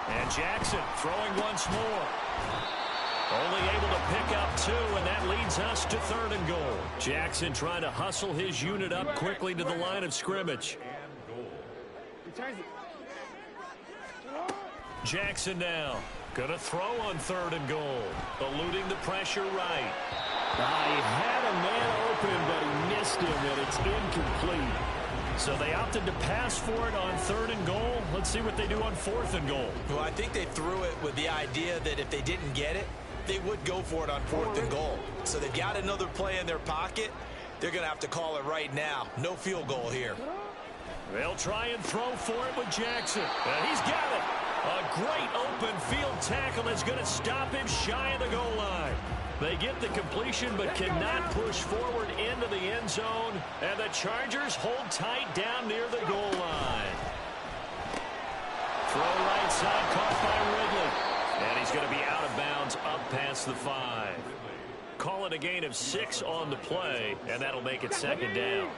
And Jackson throwing once more. Only able to pick up 2, and that leads us to 3rd and goal. Jackson trying to hustle his unit up quickly to the line of scrimmage. Jackson now going to throw on 3rd and goal. Eluding the pressure right. He had a man open, but he missed him, and it's incomplete. So they opted to pass for it on 3rd and goal. Let's see what they do on 4th and goal. Well, I think they threw it with the idea that if they didn't get it, they would go for it on 4th and goal. So they've got another play in their pocket. They're going to have to call it right now. No field goal here. They'll try and throw for it with Jackson. And he's got it. A great open field tackle is going to stop him shy of the goal line. They get the completion but cannot push forward into the end zone. And the Chargers hold tight down near the goal line. Throw right side caught by Ridley. And he's going to be out of bounds up past the 5. Call it a gain of 6 on the play, and that'll make it 2nd down.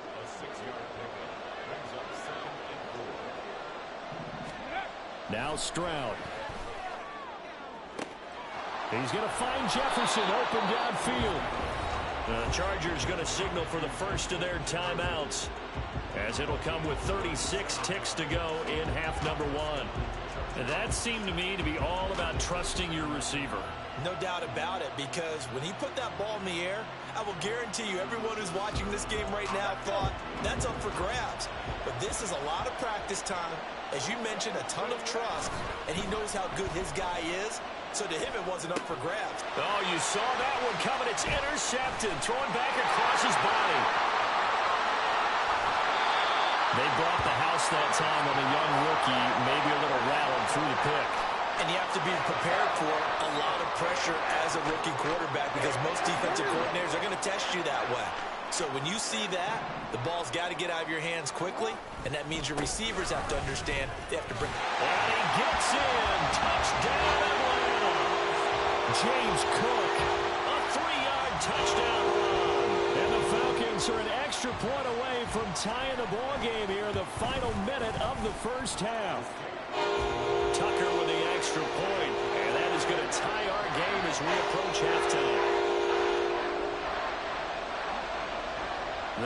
Now Stroud. He's going to find Jefferson open downfield. The Chargers going to signal for the first of their timeouts, as it'll come with 36 ticks to go in half number 1. And that seemed to me to be all about trusting your receiver. No doubt about it, because when he put that ball in the air, I will guarantee you everyone who's watching this game right now thought that's up for grabs. But this is a lot of practice time. As you mentioned, a ton of trust, and he knows how good his guy is. So to him, it wasn't up for grabs. Oh, you saw that one coming. It's intercepted. Throwing back across his body. They brought the house that time on a young rookie, maybe a little rattled through the pick. And you have to be prepared for a lot of pressure as a rookie quarterback, because most defensive coordinators are going to test you that way. So when you see that, the ball's got to get out of your hands quickly, and that means your receivers have to understand they have to bring. And he gets in. Touchdown, Atlanta. James Cook. A 3-yard touchdown run. And the Falcons are an extra point away from tying the ball game here in the final minute of the first half. Tucker with the extra point, and that is going to tie our game as we approach halftime.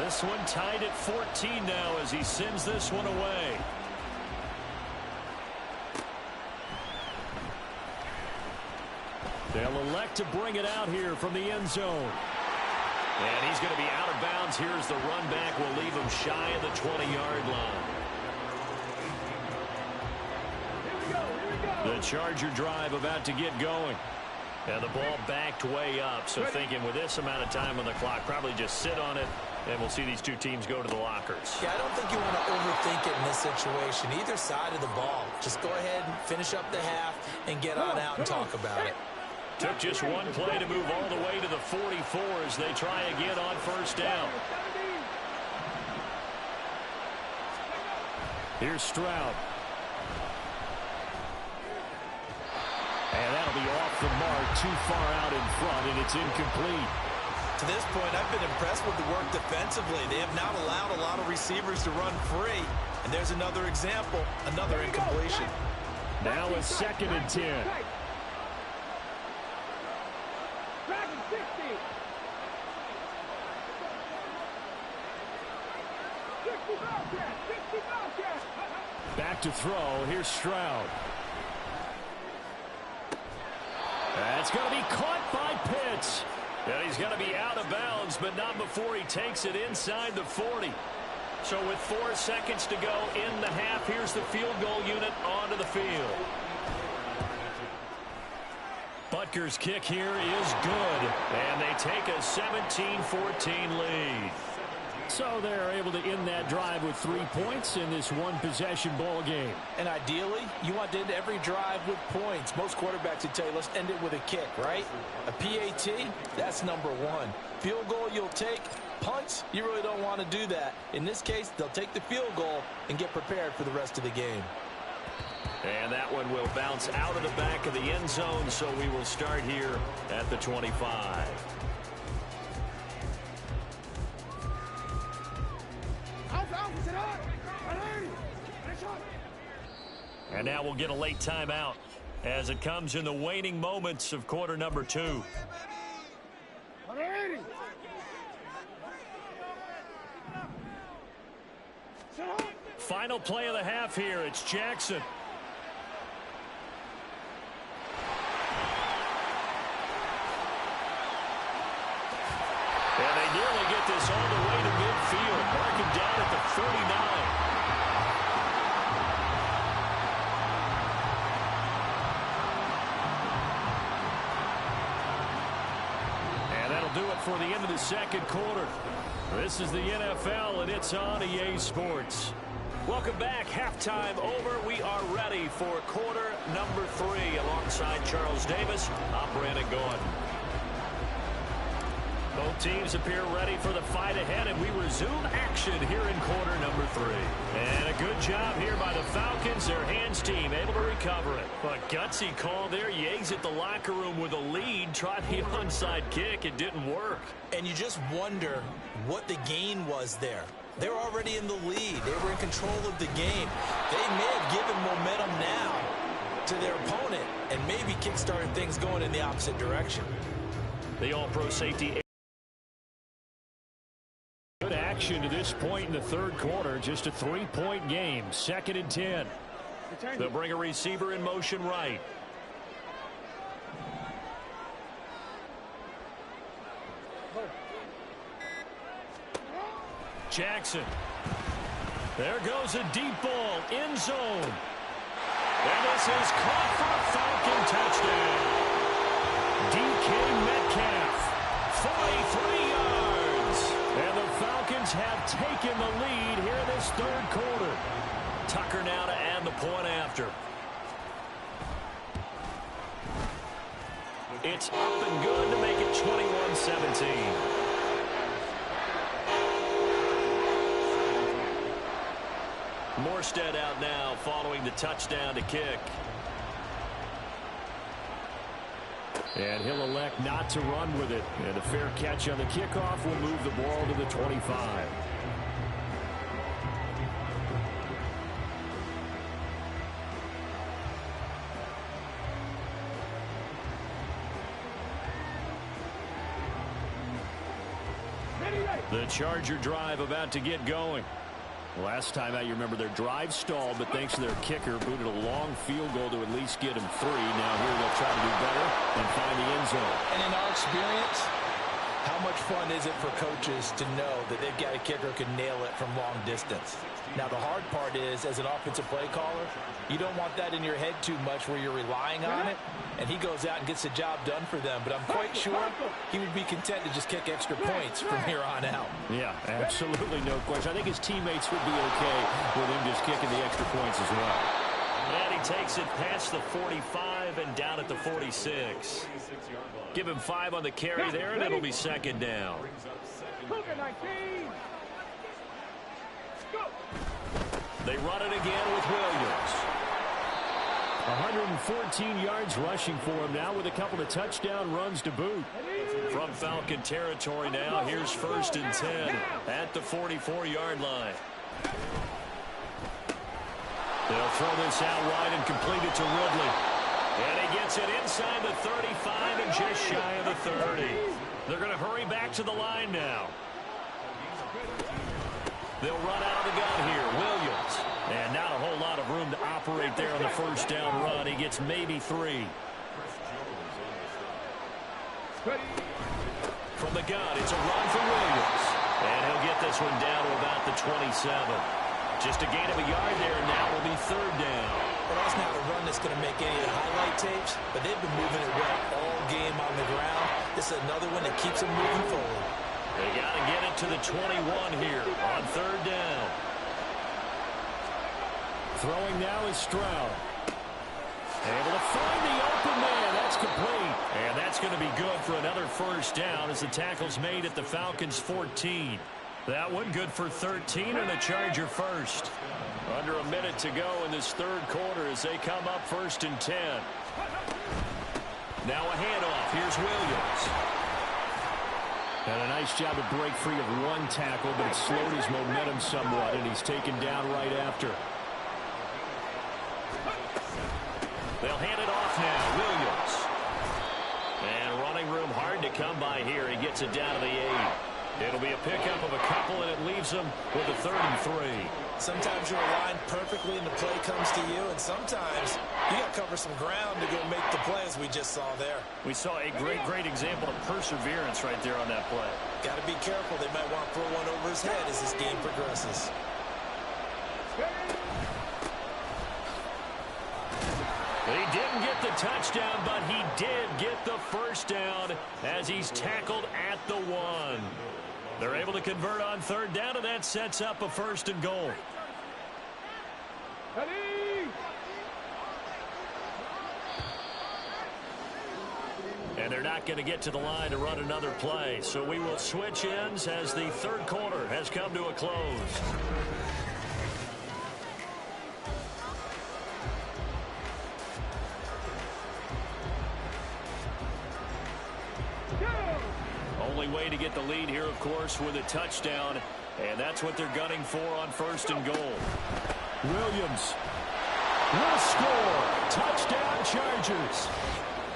This one tied at 14 now as he sends this one away. They'll elect to bring it out here from the end zone. And he's going to be out of bounds. Here's the run back. Will leave him shy of the 20-yard line. The Charger drive about to get going. And the ball backed way up. So thinking with this amount of time on the clock, probably just sit on it, and we'll see these two teams go to the lockers. Yeah, I don't think you want to overthink it in this situation. Either side of the ball. Just go ahead and finish up the half and get on out and talk about it. Took just one play to move all the way to the 44 as they try again on first down. Here's Stroud. And that'll be off the mark, too far out in front, and it's incomplete. To this point, I've been impressed with the work defensively. They have not allowed a lot of receivers to run free. And there's another example, another incompletion. Now a 2nd and 10. Back to throw. Here's Stroud. That's going to be caught by Pitts. And he's going to be out of bounds, but not before he takes it inside the 40. So with 4 seconds to go in the half, here's the field goal unit onto the field. Butker's kick here is good, and they take a 17-14 lead. So they're able to end that drive with 3 points in this one-possession ball game. And ideally, you want to end every drive with points. Most quarterbacks would tell you, let's end it with a kick, right? A PAT, that's number 1. Field goal you'll take. Punts, you really don't want to do that. In this case, they'll take the field goal and get prepared for the rest of the game. And that one will bounce out of the back of the end zone, so we will start here at the 25. And now we'll get a late timeout as it comes in the waning moments of quarter number 2. Final play of the half here. It's Jackson. And they nearly get this all the way to midfield. Marking down at the 49. Do it for the end of the second quarter. This is the NFL, and it's on EA Sports. Welcome back. Halftime over. We are ready for quarter number 3. Alongside Charles Davis, I'm Brandon Gordon. Both teams appear ready for the fight ahead, and we resume action here in quarter number 3. And a good job here by the Falcons, their hands team, able to recover it. But gutsy call there. You exit the locker room with a lead. Try the onside kick. It didn't work. And you just wonder what the gain was there. They're already in the lead. They were in control of the game. They may have given momentum now to their opponent and maybe kickstarted things going in the opposite direction. The all-pro safety. Good action to this point in the third quarter. Just a 3-point game. 2nd and 10. They'll bring a receiver in motion right. Jackson. There goes a deep ball. End zone. And this is caught for a Falcon touchdown. DK Metcalf. 43 yards. And the Falcons have taken the lead here in this third quarter. Tucker now to add the point after. It's up and good to make it 21-17. Morstead out now following the touchdown to kick. And he'll elect not to run with it. And a fair catch on the kickoff will move the ball to the 25. The Charger drive about to get going. Last time out, you remember their drive stalled, but thanks to their kicker, booted a long field goal to at least get him 3. Now here they'll try to do better and find the end zone. And in our experience, how much fun is it for coaches to know that they've got a kicker who can nail it from long distance? Now, the hard part is, as an offensive play caller, you don't want that in your head too much where you're relying on it, and he goes out and gets the job done for them. But I'm quite sure he would be content to just kick extra points from here on out. Yeah, absolutely no question. I think his teammates would be okay with him just kicking the extra points as well. And he takes it past the 45 and down at the 46. Give him 5 on the carry there, and it'll be second down. They run it again with Williams. 114 yards rushing for him now with a couple of touchdown runs to boot. From Falcon territory now, here's 1st and 10 at the 44-yard line. They'll throw this out wide and complete it to Ridley. And he gets it inside the 35 and just shy of the 30. They're going to hurry back to the line now. They'll run out of the gun here. Williams. And not a whole lot of room to operate there on the 1st down run. He gets maybe 3. From the gun, it's a run for Williams. And he'll get this one down to about the 27. Just a gain of a yard there, and now will be 3rd down. Well, that's not a run that's going to make any of the highlight tapes, but they've been moving it well all game on the ground. This is another one that keeps them moving forward. They got to get it to the 21 here on 3rd down. Throwing now is Stroud. Able to find the open man. That's complete. And that's going to be good for another 1st down as the tackle's made at the Falcons' 14. That one good for 13 and a Charger 1st. Under a minute to go in this 3rd quarter as they come up 1st and 10. Now a handoff. Here's Williams. And a nice job to break free of one tackle, but it slowed his momentum somewhat, and he's taken down right after. They'll hand it off now. Williams. And running room hard to come by here. He gets it down to the 8. It'll be a pickup of a couple, and it leaves them with a 3rd and 3. Sometimes you're aligned perfectly and the play comes to you, and sometimes you got to cover some ground to go make the play, as we just saw there. We saw a great example of perseverance right there on that play. Got to be careful. They might want to throw one over his head as this game progresses. He didn't get the touchdown, but he did get the 1st down as he's tackled at the 1. They're able to convert on 3rd down, and that sets up a 1st and goal. And they're not going to get to the line to run another play. So we will switch ends as the 3rd quarter has come to a close. Only way to get the lead here, of course, with a touchdown. And that's what they're gunning for on 1st and goal. Williams will score. Touchdown, Chargers.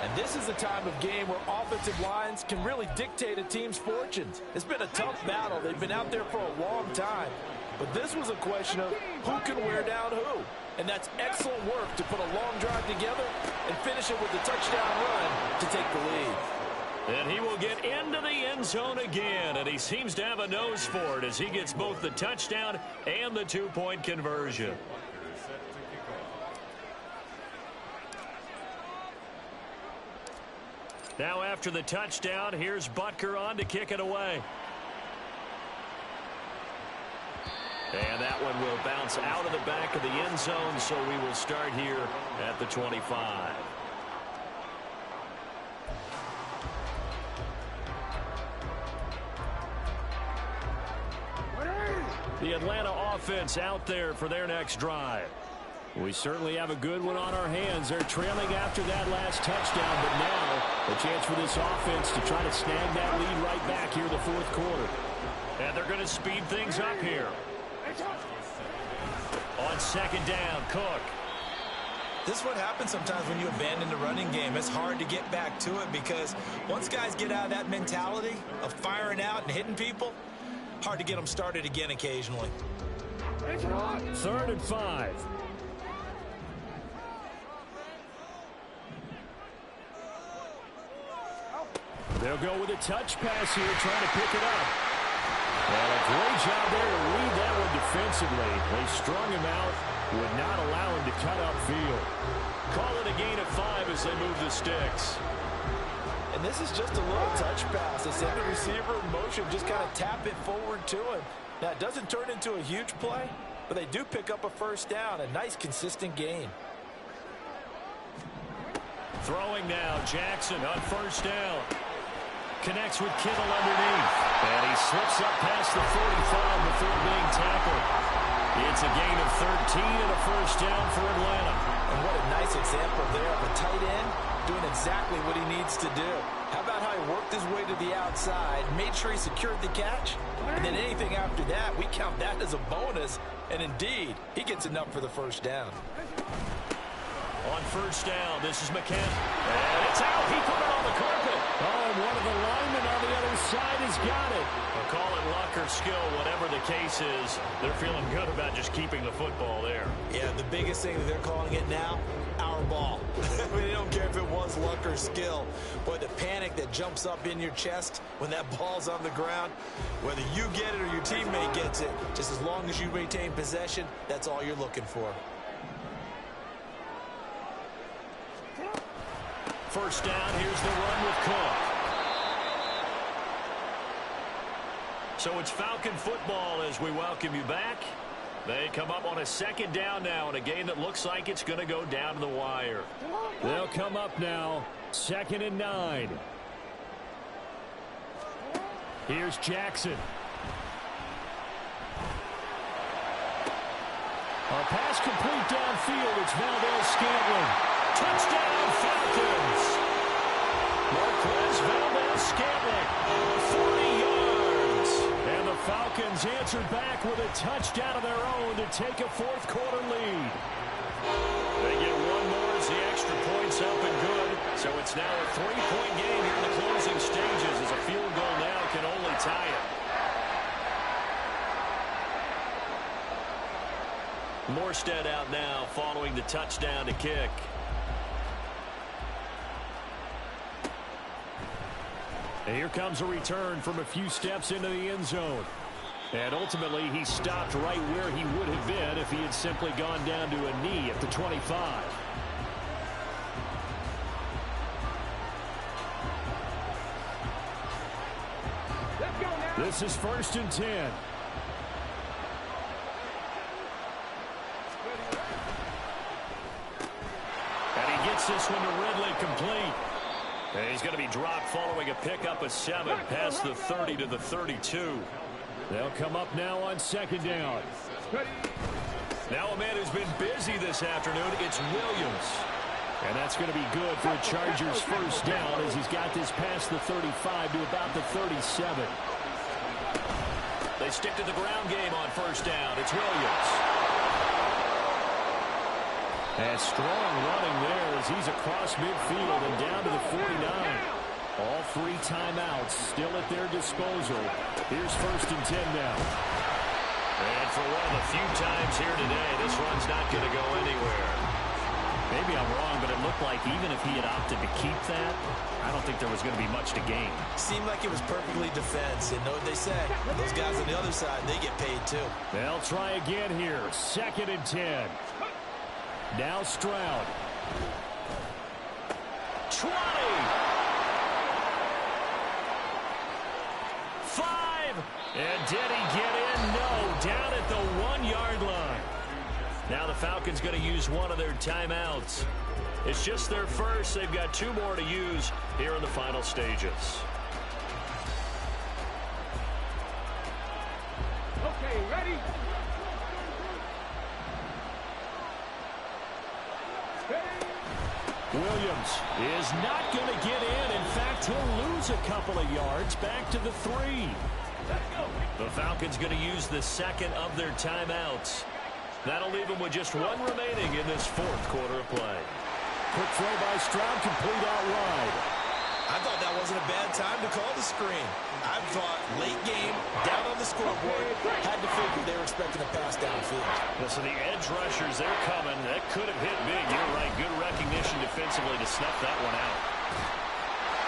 And this is a time of game where offensive lines can really dictate a team's fortunes. It's been a tough battle. They've been out there for a long time. But this was a question of who can wear down who. And that's excellent work to put a long drive together and finish it with a touchdown run to take the lead. And he will get into the end zone again, and he seems to have a nose for it as he gets both the touchdown and the 2-point conversion. Now after the touchdown, here's Butker on to kick it away. And that one will bounce out of the back of the end zone, so we will start here at the 25. The Atlanta offense out there for their next drive. We certainly have a good one on our hands. They're trailing after that last touchdown, but now a chance for this offense to try to snag that lead right back here in the 4th quarter. And they're going to speed things up here. On 2nd down, Cook. This is what happens sometimes when you abandon the running game. It's hard to get back to it because once guys get out of that mentality of firing out and hitting people, hard to get them started again occasionally. 3rd and 5. They'll go with a touch pass here, trying to pick it up. And a great job there to read that one defensively. They strung him out, would not allow him to cut upfield. Call it a gain of 5 as they move the sticks. And this is just a little touch pass. They send the receiver in motion, just kind of tap it forward to him. Now, it doesn't turn into a huge play, but they do pick up a first down. A nice, consistent gain. Throwing now, Jackson on 1st down. Connects with Kittle underneath. And he slips up past the 45 before being tackled. It's a gain of 13 and a first down for Atlanta. And what a nice example there of a tight end doing exactly what he needs to do. How about how he worked his way to the outside, made sure he secured the catch, and then anything after that, we count that as a bonus. And indeed, he gets enough for the first down. On 1st down, this is McKenna. And it's out. He put it on the carpet. Oh, and one of the linemen on the other side has got it. We'll call it luck or skill, whatever the case is. They're feeling good about just keeping the football there. Yeah, the biggest thing that they're calling it now, our ball. I mean, they don't care if it was luck or skill. But the panic that jumps up in your chest when that ball's on the ground, whether you get it or your teammate gets it, just as long as you retain possession, that's all you're looking for. 1st down, here's the run with Cook. So it's Falcon football as we welcome you back. They come up on a 2nd down now in a game that looks like it's going to go down to the wire. They'll come up now, 2nd and 9. Here's Jackson. A pass complete downfield. It's Valdez-Scantling. Touchdown, Falcons! Marquez Valdez-Scantling, 40 yards. And the Falcons answered back with a touchdown of their own to take a 4th quarter lead. They get one more as the extra point's up and good. So it's now a 3-point game here in the closing stages as a field goal now can only tie it. Morstead out now following the touchdown to kick. And here comes a return from a few steps into the end zone. And ultimately, he stopped right where he would have been if he had simply gone down to a knee at the 25. This is 1st and 10. And he gets this one to Ridley complete. And he's going to be dropped following a pickup of 7 past the 30 to the 32. They'll come up now on 2nd down. Now a man who's been busy this afternoon, it's Williams. And that's going to be good for a Chargers 1st down as he's got this past the 35 to about the 37. They stick to the ground game on 1st down. It's Williams. And strong running there as he's across midfield and down to the 49. All 3 timeouts still at their disposal. Here's 1st and 10 now. And for one of the few times here today, this run's not going to go anywhere. Maybe I'm wrong, but it looked like even if he had opted to keep that, I don't think there was going to be much to gain. Seemed like it was perfectly defense. And know what they say? Those guys on the other side, they get paid too. They'll try again here. 2nd and 10. Now Stroud. 20. 5. And did he get in? No. Down at the 1-yard line. Now the Falcons going to use one of their timeouts. It's just their first. They've got 2 more to use here in the final stages. Okay, ready? Williams is not going to get in. In fact, he'll lose a couple of yards back to the 3. The Falcons going to use the 2nd of their timeouts. That'll leave them with just 1 remaining in this 4th quarter of play. Quick throw by Stroud, complete out wide. I thought that wasn't a bad time to call the screen. I thought late game, down on the scoreboard, had to figure they were expecting a pass downfield. Listen, the edge rushers, they're coming. That could have hit big. You're right. Good recognition defensively to snuff that one out.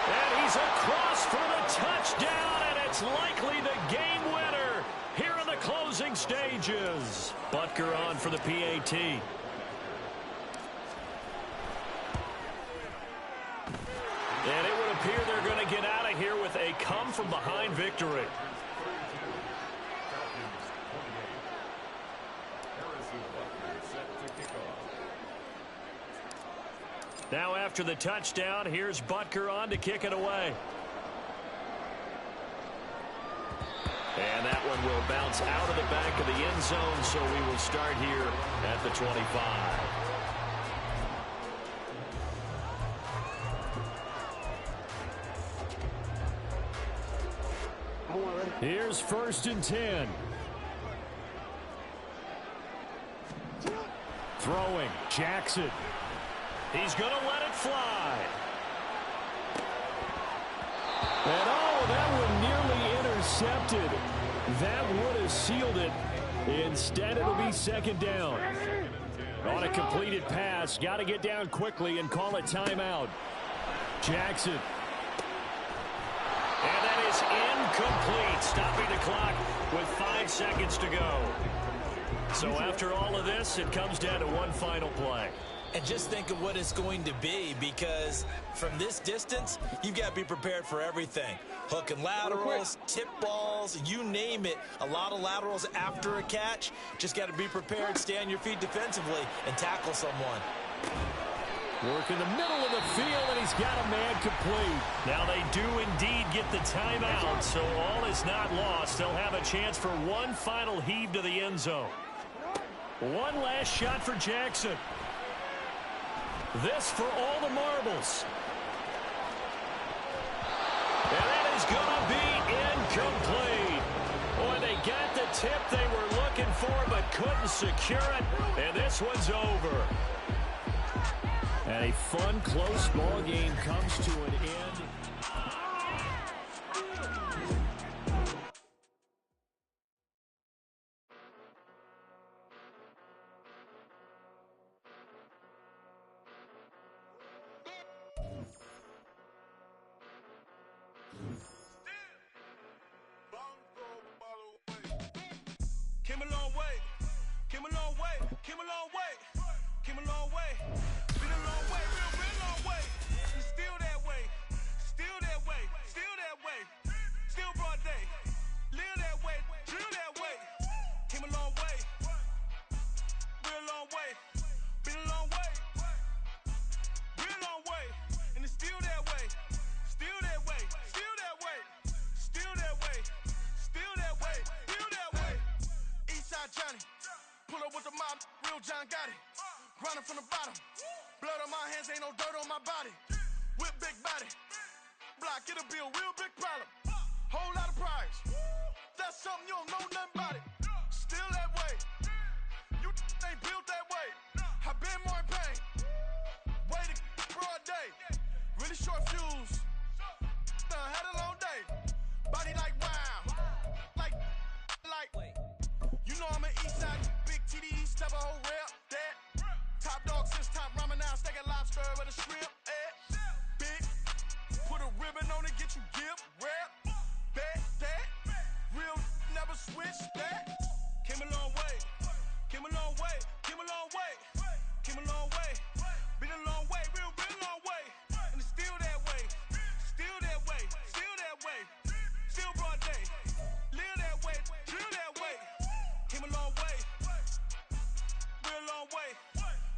And he's across for the touchdown, and it's likely the game winner here in the closing stages. Butker on for the PAT. And it would appear they're going to get out of here with a come-from-behind victory. Now after the touchdown, here's Butker on to kick it away. And that one will bounce out of the back of the end zone, so we will start here at the 25. Here's 1st and 10. Throwing, Jackson. He's going to let it fly. And oh, that one nearly intercepted. That would have sealed it. Instead, it'll be 2nd down. On a completed pass, got to get down quickly and call a timeout. Jackson. And that is incomplete, stopping the clock with 5 seconds to go. So after all of this, it comes down to one final play. And just think of what it's going to be, because from this distance, you've got to be prepared for everything. Hook and laterals, tip balls, you name it. A lot of laterals after a catch. Just got to be prepared, stay on your feet defensively, and tackle someone. Work in the middle of the field, and he's got a man complete. Now they do indeed get the timeout, so all is not lost. They'll have a chance for one final heave to the end zone. One last shot for Jackson. This for all the marbles. And that is going to be incomplete. Boy, they got the tip they were looking for but couldn't secure it, and this one's over. And a fun, close ball game comes to an end. Came a long way, came a long way, came a long way, came a long way. Been a long way, real long way. And still that way, still that way, still that way. Still broad day, live that way, drill that way. Came a long way, real long way. Been a long way, real long way. And it's still that way, still that way, still that way, still that way, still that way, still that way. Eastside Johnny, pull up with the mob, real John got it. Grinding from the bottom, blood on my hands, ain't no dirt on my body. Whip big body, block, it'll be a real big problem. Whole lot of prize, that's something you don't know nothing about it. Still that way, you ain't built that way. I been more in pain, way to broad day. Really short fuse, had a long day. Body like wow, like. You know I'm an east side, big TD, step a whole rep, that. Top dog since top ramen now, steak and lobster with a shrimp, big, put a ribbon on it, get you gift, rep, bet, that. Real never switch, that. Came a long way, came a long way, came a long way, came a long way. Been a long way, real long way. And it's still that way, still that way, still that way. Still broad day, live that way, drill that way. Came a long way, real long way.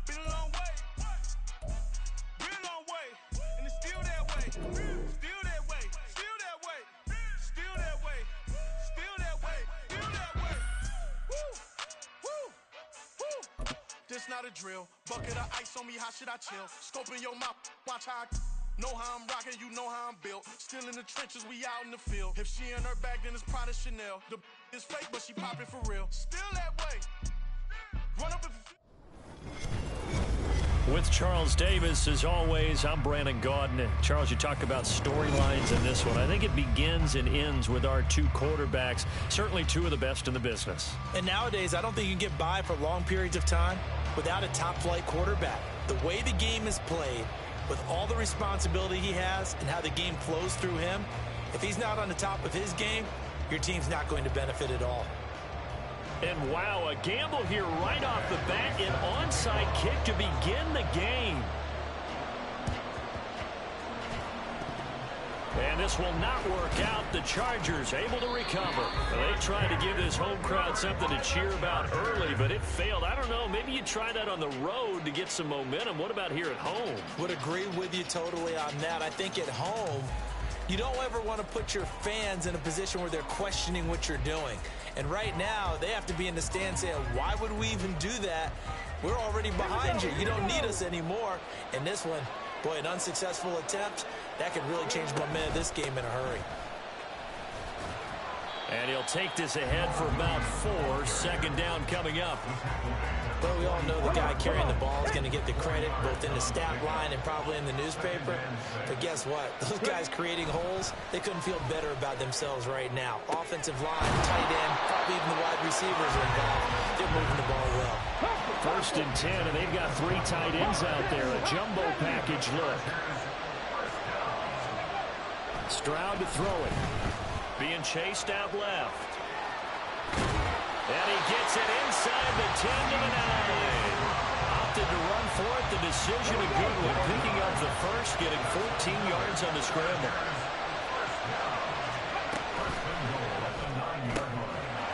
Been a long way, real long way. And it's still that way, still that way, still that way, still that way, still that way, still that way. Woo, woo, woo. This not a drill. Bucket of ice on me, how should I chill? Scope in your mouth, watch how I know how I'm rocking, you know how I'm built. Still in the trenches, we out in the field. If she in her bag, then it's Prada Chanel. The is fake, but she popping for real. Still that way. Run up and With Charles Davis, as always, I'm Brandon Gaudin. Charles, you talk about storylines in this one. I think it begins and ends with our two quarterbacks, certainly two of the best in the business. And nowadays, I don't think you can get by for long periods of time without a top-flight quarterback. The way the game is played, with all the responsibility he has and how the game flows through him, if he's not on the top of his game, your team's not going to benefit at all. And wow, a gamble here right off the bat, an onside kick to begin the game. And this will not work out. The Chargers able to recover. They tried to give this home crowd something to cheer about early, but it failed. I don't know, maybe you try that on the road to get some momentum. What about here at home? Would agree with you totally on that. I think at home, you don't ever want to put your fans in a position where they're questioning what you're doing. And right now, they have to be in the stand saying, why would we even do that? We're already behind you. You don't need us anymore. And this one, boy, an unsuccessful attempt, that could really change the momentum of this game in a hurry. And he'll take this ahead for about 4. Second down coming up. Well, we all know the guy carrying the ball is going to get the credit both in the stat line and probably in the newspaper. But guess what? Those guys creating holes, they couldn't feel better about themselves right now. Offensive line, tight end, probably even the wide receivers are involved. They're moving the ball well. First and 10, and they've got 3 tight ends out there. A jumbo package look. Stroud to throw it. Being chased out left. And he gets it inside the 10 to the 9. Opted to run for it. The decision a good one. Picking up the first, getting 14 yards on the scramble.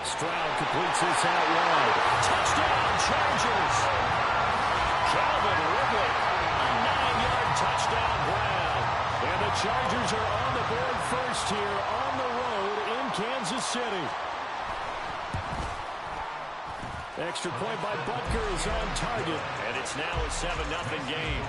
Stroud completes this out wide. Touchdown, Chargers. Calvin Ridley. A 9-yard touchdown grab. And the Chargers are on the board first here on the road in Kansas City. Extra point by Butker is on target. And it's now a 7-0 game.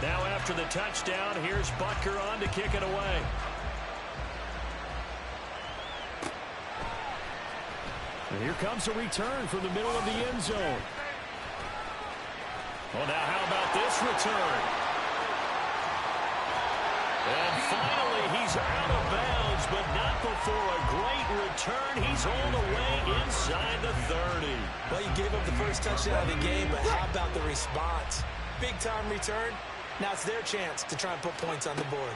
Now after the touchdown, here's Butker on to kick it away. And here comes a return from the middle of the end zone. Well, now how about this return? And finally, he's out of bounds, but not before a great return. He's all the way inside the 30. Well, you gave up the first touchdown of the game, but how about the response? Big-time return. Now it's their chance to try and put points on the board.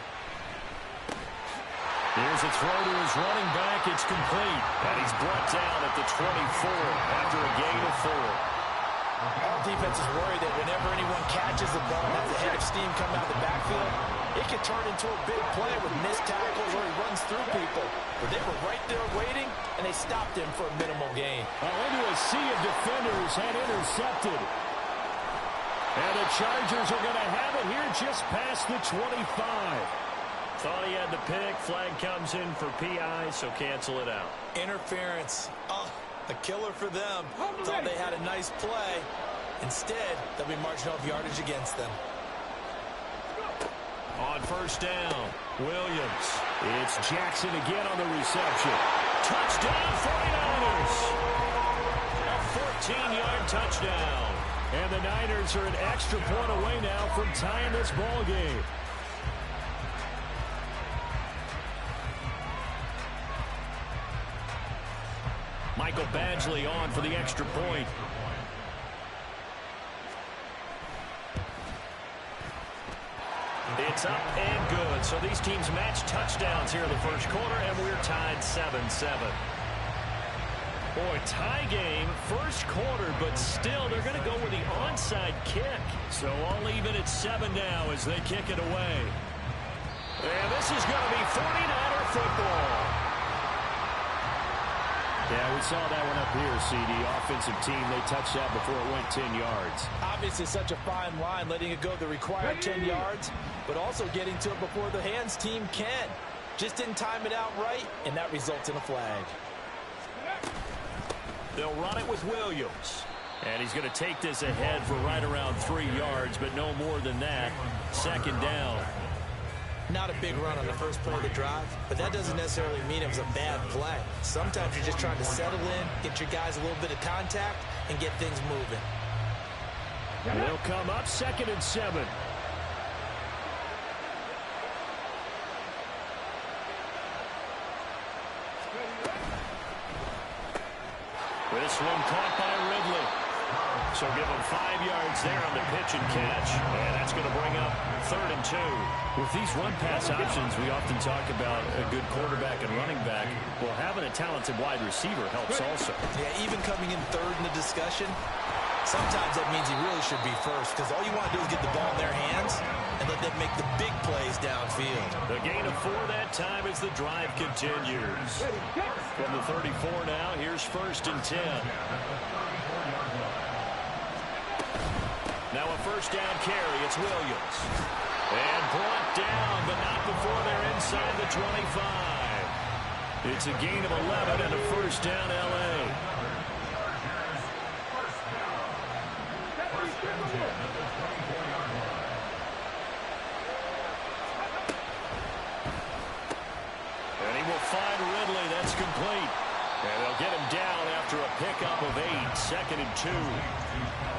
Here's a throw to his running back. It's complete. And he's brought down at the 24 after a gain of 4. All defense is worried that whenever anyone catches the ball and has a head of steam come out of the backfield, it could turn into a big play with missed tackles or he runs through people. But they were right there waiting, and they stopped him for a minimal gain. Into a sea of defenders and intercepted. And the Chargers are going to have it here just past the 25. Thought he had the pick. Flag comes in for PI, so cancel it out. Interference. Oh, a killer for them. Thought they had a nice play. Instead, they'll be marching off yardage against them. On first down, Williams. It's Jackson again on the reception. Touchdown, 49ers. A 14-yard touchdown. And the Niners are an extra point away now from tying this ball game. Michael Badgley on for the extra point. It's up and good. So these teams match touchdowns here in the first quarter, and we're tied 7-7. Boy, tie game, first quarter, but still they're going to go with the onside kick. So all even at 7 now as they kick it away. And this is going to be 49er football. Yeah, we saw that one up here, CD. Offensive team, they touched that before it went 10 yards. Obviously such a fine line, letting it go the required 10 yards, but also getting to it before the hands team can. Just didn't time it out right, and that results in a flag. They'll run it with Williams. And he's going to take this ahead for right around 3 yards, but no more than that. Second down. Not a big run on the first play of the drive, but that doesn't necessarily mean it was a bad play. Sometimes you're just trying to settle in, get your guys a little bit of contact, and get things moving. They'll come up 2nd and 7. This one caught by Ridley. So give him 5 yards there on the pitch and catch. And that's going to bring up 3rd and 2. With these run-pass options, we often talk about a good quarterback and running back. Well, having a talented wide receiver helps also. Yeah, even coming in 3rd in the discussion, sometimes that means he really should be first, because all you want to do is get the ball in their hands and let them make the big plays downfield. The gain of 4 that time as the drive continues. From the 34 now, here's 1st and 10. Now a 1st down carry. It's Williams. And brought down, but not before they're inside the 25. It's a gain of 11 and a 1st down, L.A. And he will find Ridley. That's complete. And they'll get him down after a pickup of 8. 2nd and 2.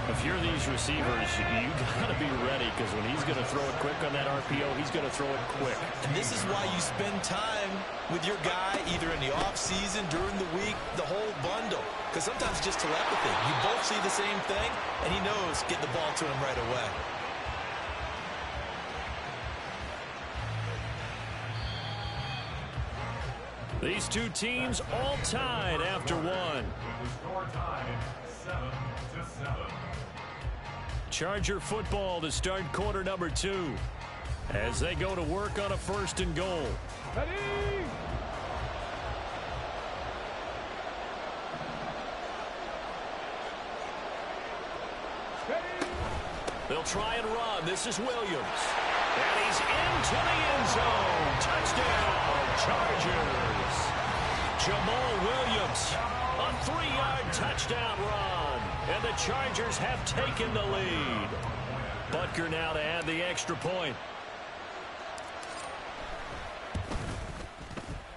If you're these receivers, you got to be ready, because when he's going to throw it quick on that RPO, he's going to throw it quick. And this is why you spend time with your guy either in the offseason, during the week, the whole bundle. Because sometimes it's just telepathy. You both see the same thing, and he knows get the ball to him right away. These two teams all tied after one. The score tied 7-7. Charger football to start quarter number 2 as they go to work on a 1st and goal. Ready? They'll try and run. This is Williams. And he's into the end zone. Touchdown, Chargers. Jamal Williams, a 3-yard touchdown run. And the Chargers have taken the lead. Butker now to add the extra point.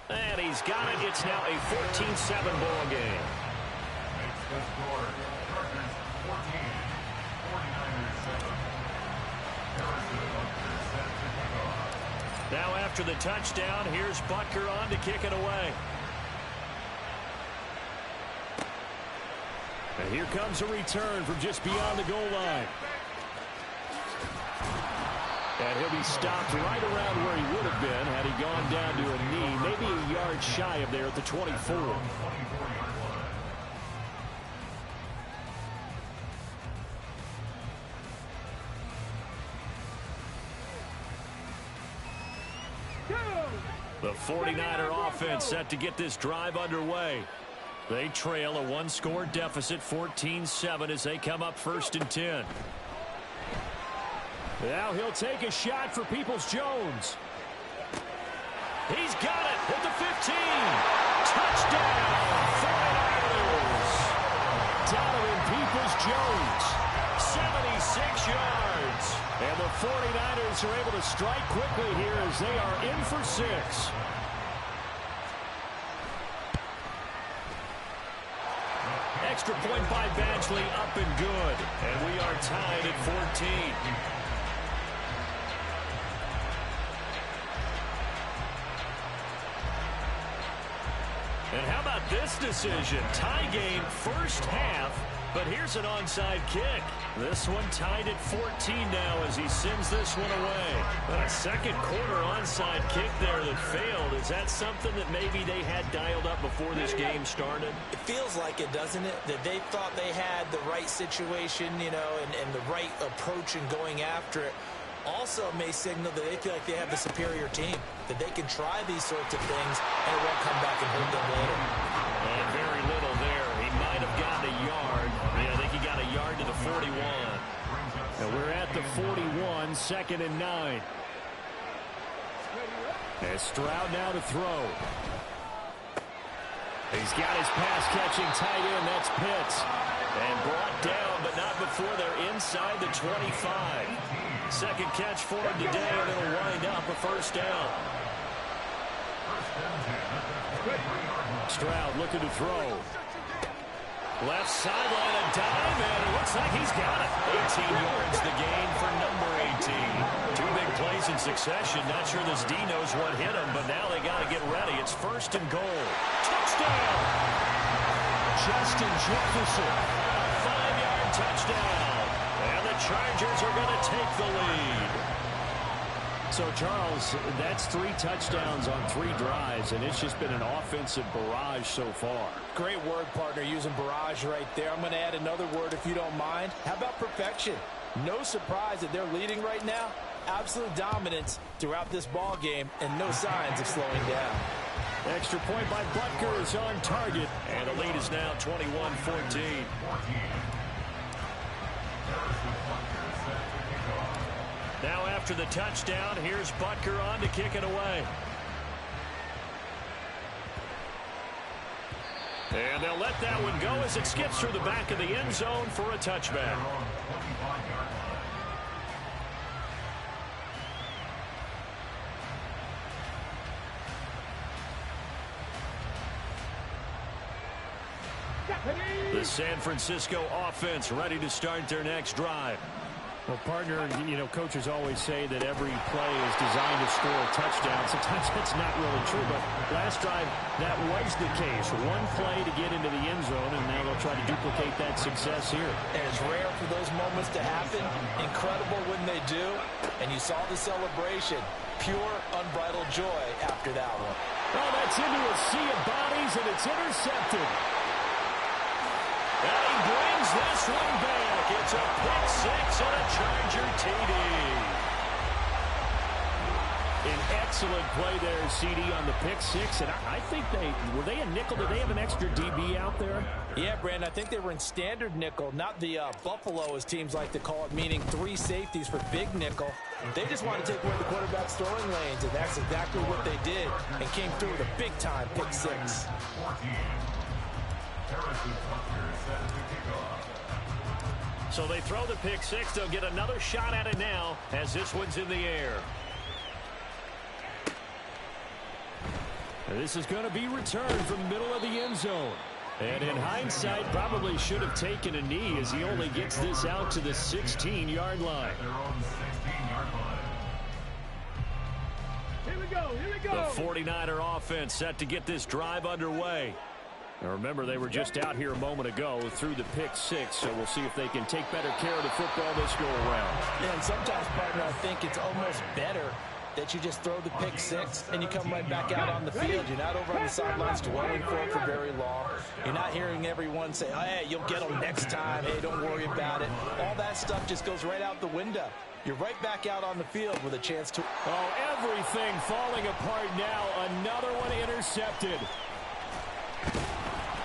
And he's got it. It's now a 14-7 ball game. Makes the score Chargers 14, 49ers 7. Now after the touchdown, here's Butker on to kick it away. And here comes a return from just beyond the goal line. And he'll be stopped right around where he would have been had he gone down to a knee, maybe a yard shy of there at the 24. The 49er offense set to get this drive underway. They trail a 1-score deficit, 14-7, as they come up 1st and 10. Now he'll take a shot for Peoples-Jones. He's got it at the 15. Touchdown, 49ers. Donovan Peoples-Jones, 76 yards. And the 49ers are able to strike quickly here as they are in for 6. Extra point by Badgley, up and good. And we are tied at 14. And how about this decision? Tie game, first half, but here's an onside kick. This one tied at 14 now as he sends this one away. But a second quarter onside kick there that failed. Is that something that maybe they had dialed up before this game started? It feels like it, doesn't it? That they thought they had the right situation, you know, and the right approach in going after it. Also may signal that they feel like they have the superior team, that they can try these sorts of things and it won't come back and hurt them later. And very little there. He might have gotten a yard. Yeah, I think he got a yard to the 41. And we're at the 41, 2nd and 9. And Stroud now to throw. He's got his pass-catching tight end. That's Pitts. And brought down, but not before they're inside the 25. Second catch for him today, and it'll wind up a first down. Stroud looking to throw. Left sideline, a dime, and it looks like he's got it. 18 yards the gain for number 18. Two big plays in succession. Not sure this D knows what hit him, but now they got to get ready. It's first and goal. Touchdown! Justin Jefferson. 5-yard touchdown. And the Chargers are going to take the lead. So, Charles, that's 3 touchdowns on 3 drives, and it's just been an offensive barrage so far. Great word, partner, using barrage right there. I'm going to add another word if you don't mind. How about perfection? No surprise that they're leading right now. Absolute dominance throughout this ball game, and no signs of slowing down. Extra point by Butker is on target. And the lead is now 21-14. Now after the touchdown, here's Butker on to kick it away. And they'll let that one go as it skips through the back of the end zone for a touchback. The San Francisco offense ready to start their next drive. Well, partner, you know, coaches always say that every play is designed to score a touchdown. Sometimes that's not really true, but last drive, that was the case. One play to get into the end zone, and now they'll try to duplicate that success here. And it's rare for those moments to happen. Incredible when they do. And you saw the celebration. Pure, unbridled joy after that one. Oh, that's into a sea of bodies, and it's intercepted. And he brings this one back. It's a pick six and a Charger TD. An excellent play there, CD, on the pick six. And I think were they a nickel? Did they have an extra DB out there? Yeah, Brandon, I think they were in standard nickel, not the Buffalo, as teams like to call it, meaning 3 safeties for big nickel. They just want to take away the quarterback's throwing lanes, and that's exactly what they did, and came through with a big-time pick six. So they throw the pick six. They'll get another shot at it now as this one's in the air. And this is going to be returned from the middle of the end zone. And in hindsight, probably should have taken a knee as he only gets this out to the 16-yard line. Here we go, here we go. The 49er offense set to get this drive underway. Now remember, they were just out here a moment ago through the pick six, so we'll see if they can take better care of the football this go around. Yeah, and sometimes, partner, I think it's almost better that you just throw the pick six and you come right back out on the field. You're not over on the sidelines dwelling for it for very long. You're not hearing everyone say, oh, hey, you'll get them next time. Hey, don't worry about it. All that stuff just goes right out the window. You're right back out on the field with a chance to... Oh, everything falling apart now. Another one intercepted.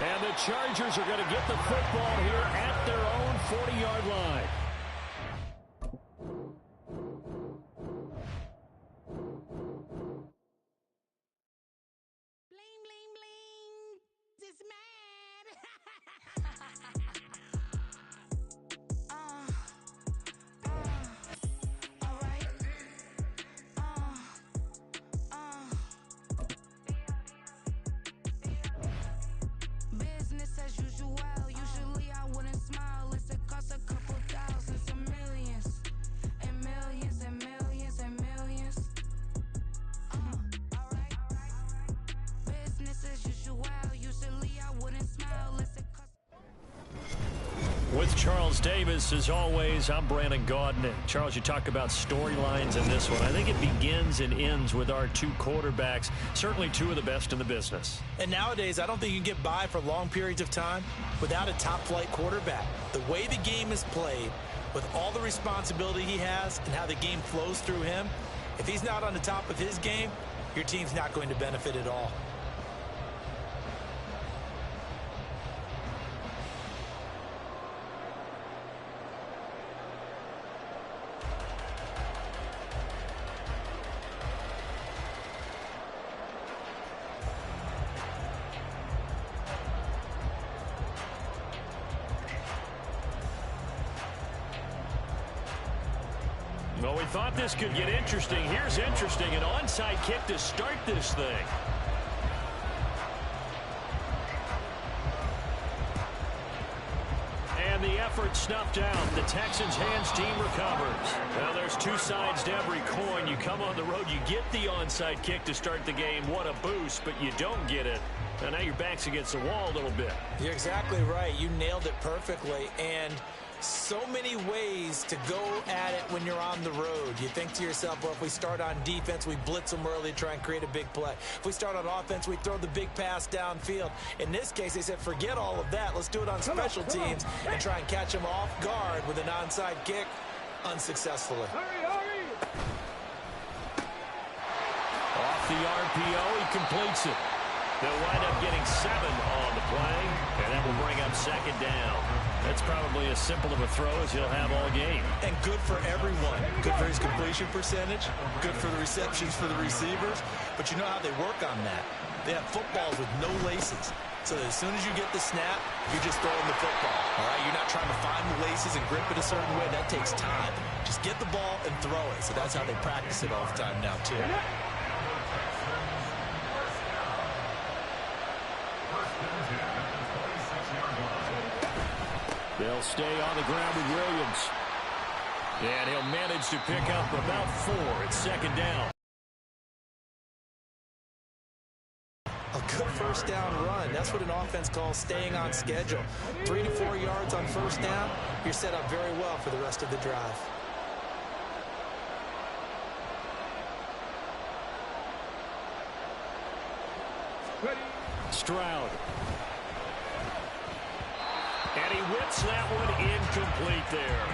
And the Chargers are going to get the football here at their own 40-yard line. Bling, bling, bling. This mad. All right. Business as usual. Usually I wouldn't smile. It's a cost a couple thousands and millions. And millions and millions and millions. Alright. Business as usual. Usually I wouldn't smile. It's a cost. With Charles Davis, as always, I'm Brandon Gaudin. And Charles, you talk about storylines in this one. I think it begins and ends with our 2 quarterbacks, certainly 2 of the best in the business. And nowadays, I don't think you can get by for long periods of time without a top-flight quarterback. The way the game is played, with all the responsibility he has and how the game flows through him, if he's not on the top of his game, your team's not going to benefit at all. Well, we thought this could get interesting. Here's interesting. An onside kick to start this thing. And the effort snuffed out. The Texans' hands team recovers. Well, there's two sides to every coin. You come on the road, you get the onside kick to start the game. What a boost, but you don't get it. And now your back's against the wall a little bit. You're exactly right. You nailed it perfectly. And so many ways to go at it when you're on the road. You think to yourself, well, if we start on defense, we blitz them early, try and create a big play. If we start on offense, we throw the big pass downfield. In this case, they said, forget all of that. Let's do it on special teams and try and catch them off guard with an onside kick unsuccessfully. Off the RPO, he completes it. They'll wind up getting 7 on the play, and that will bring up second down. That's probably as simple of a throw as he'll have all game. And good for everyone. Good for his completion percentage, good for the receptions for the receivers. But you know how they work on that. They have footballs with no laces. So that as soon as you get the snap, you're just throwing the football. All right, you're not trying to find the laces and grip it a certain way. That takes time. Just get the ball and throw it. So that's how they practice it all the time now, too. They'll stay on the ground with Williams. And he'll manage to pick up about 4 at second down. A good first down run. That's what an offense calls staying on schedule. 3 to 4 yards on first down. You're set up very well for the rest of the drive. Stroud. And he whips that one incomplete there.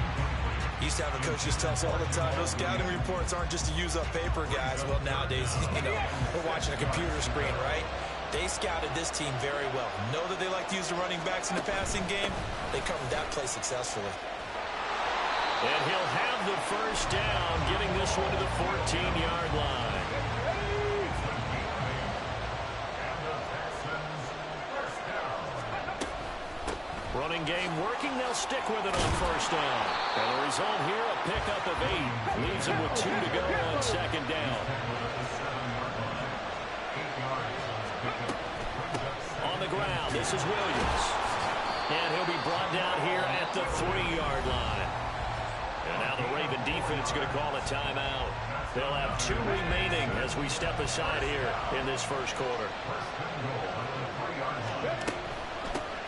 Used to have the coaches tell us all the time, those scouting reports aren't just to use up paper, guys. Well, nowadays, we're watching a computer screen, right? They scouted this team very well. Know that they like to use the running backs in the passing game. They covered that play successfully. And he'll have the first down, getting this one to the 14-yard line. Running game working. They'll stick with it on first down. And the result here, a pickup of 8. Leaves them with 2 to go on second down. On the ground, this is Williams. And he'll be brought down here at the 3-yard line. And now the Raven defense going to call a timeout. They'll have 2 remaining as we step aside here in this first quarter.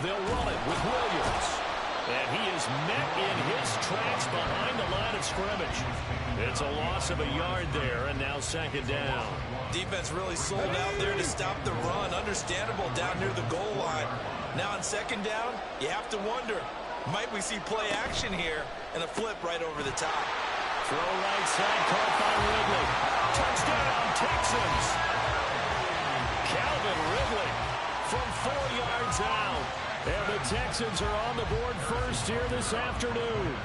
They'll run it with Williams. And he is met in his tracks behind the line of scrimmage. It's a loss of a yard there, and now second down. Defense really sold out there to stop the run. Understandable down near the goal line. Now on second down, you have to wonder, might we see play action here and a flip right over the top? Throw right side, caught by Ridley. Touchdown, Texans. Calvin Ridley from 4 yards out. And the Texans are on the board first here this afternoon.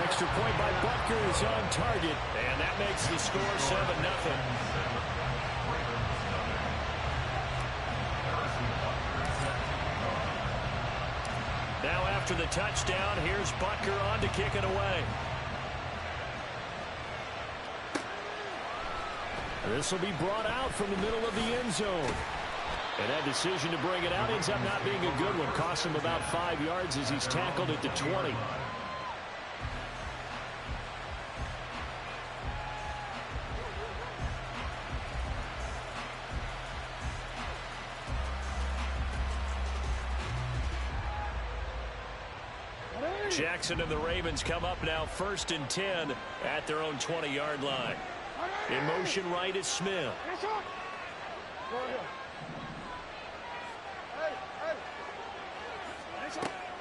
Extra point by Butker is on target. And that makes the score 7-0. Now after the touchdown, here's Butker on to kick it away. This will be brought out from the middle of the end zone. And that decision to bring it out ends up not being a good one. Costs him about 5 yards as he's tackled at the 20. Jackson and the Ravens come up now 1st and 10 at their own 20-yard line. In motion right is Smith.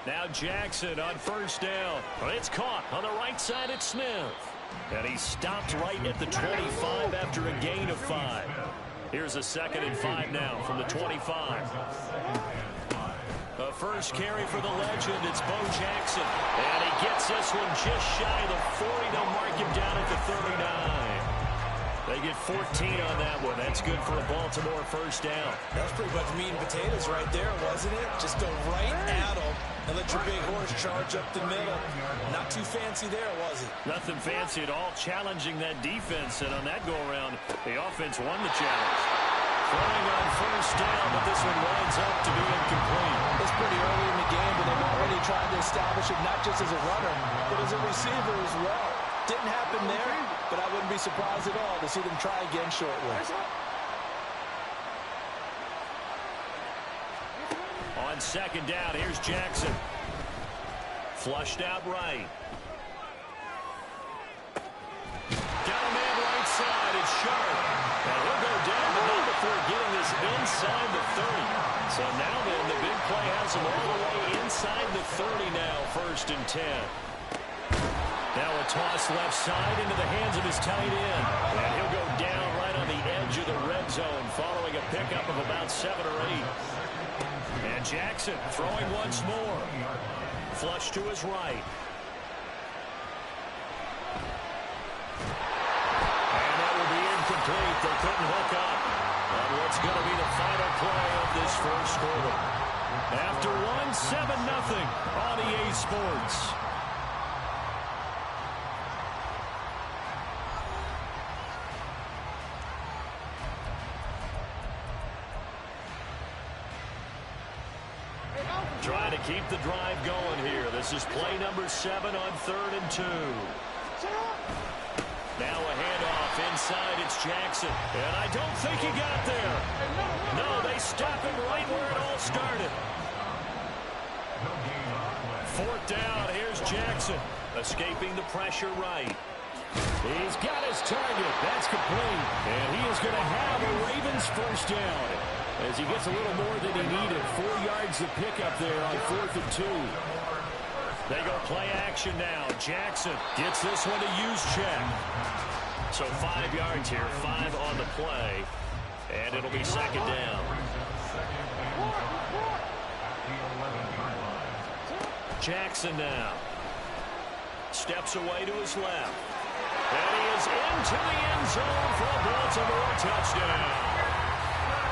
Now Jackson on first down. It's caught on the right side at Smith. And he stopped right at the 25 after a gain of 5. Here's a 2nd and 5 now from the 25. A first carry for the legend. It's Bo Jackson. And he gets this one just shy of the 40. They'll mark him down at the 39. They They get 14 on that one. That's good for a Baltimore first down. That was pretty much meat and potatoes right there, wasn't it? Just go right at them and let your big horse charge up the middle. Not too fancy there, was it? Nothing fancy at all, challenging that defense. And on that go-around, the offense won the challenge. Throwing on first down, but this one winds up to be incomplete. It's pretty early in the game, but they've already tried to establish it not just as a runner, but as a receiver as well. Didn't happen there, but I wouldn't be surprised at all to see them try again shortly. On second down, here's Jackson. Flushed out right. Got a man right side. It's Sharp. And he'll go down, but not before getting this inside the 30. So now then, the big play has him all the way inside the 30 now, 1st and 10. Now a toss left side into the hands of his tight end. And he'll go down right on the edge of the red zone following a pickup of about 7 or 8. And Jackson throwing once more. Flush to his right. And that will be incomplete. They couldn't hook up on what's going to be the final play of this first quarter. After one, 7-0 on EA Sports. Trying to keep the drive going here. This is play number 7 on 3rd and 2. Now a handoff inside. It's Jackson. And I don't think he got there. No, they stop him right where it all started. 4th down. Here's Jackson. Escaping the pressure right. He's got his target. That's complete. And he is going to have a Ravens first down as he gets a little more than he needed. 4 yards of pickup there on 4th and 2. They go play action now. Jackson gets this one to use check. So 5 yards here, 5 on the play. And it'll be 2nd down. Jackson now. Steps away to his left. And he is into the end zone for a Baltimore touchdown.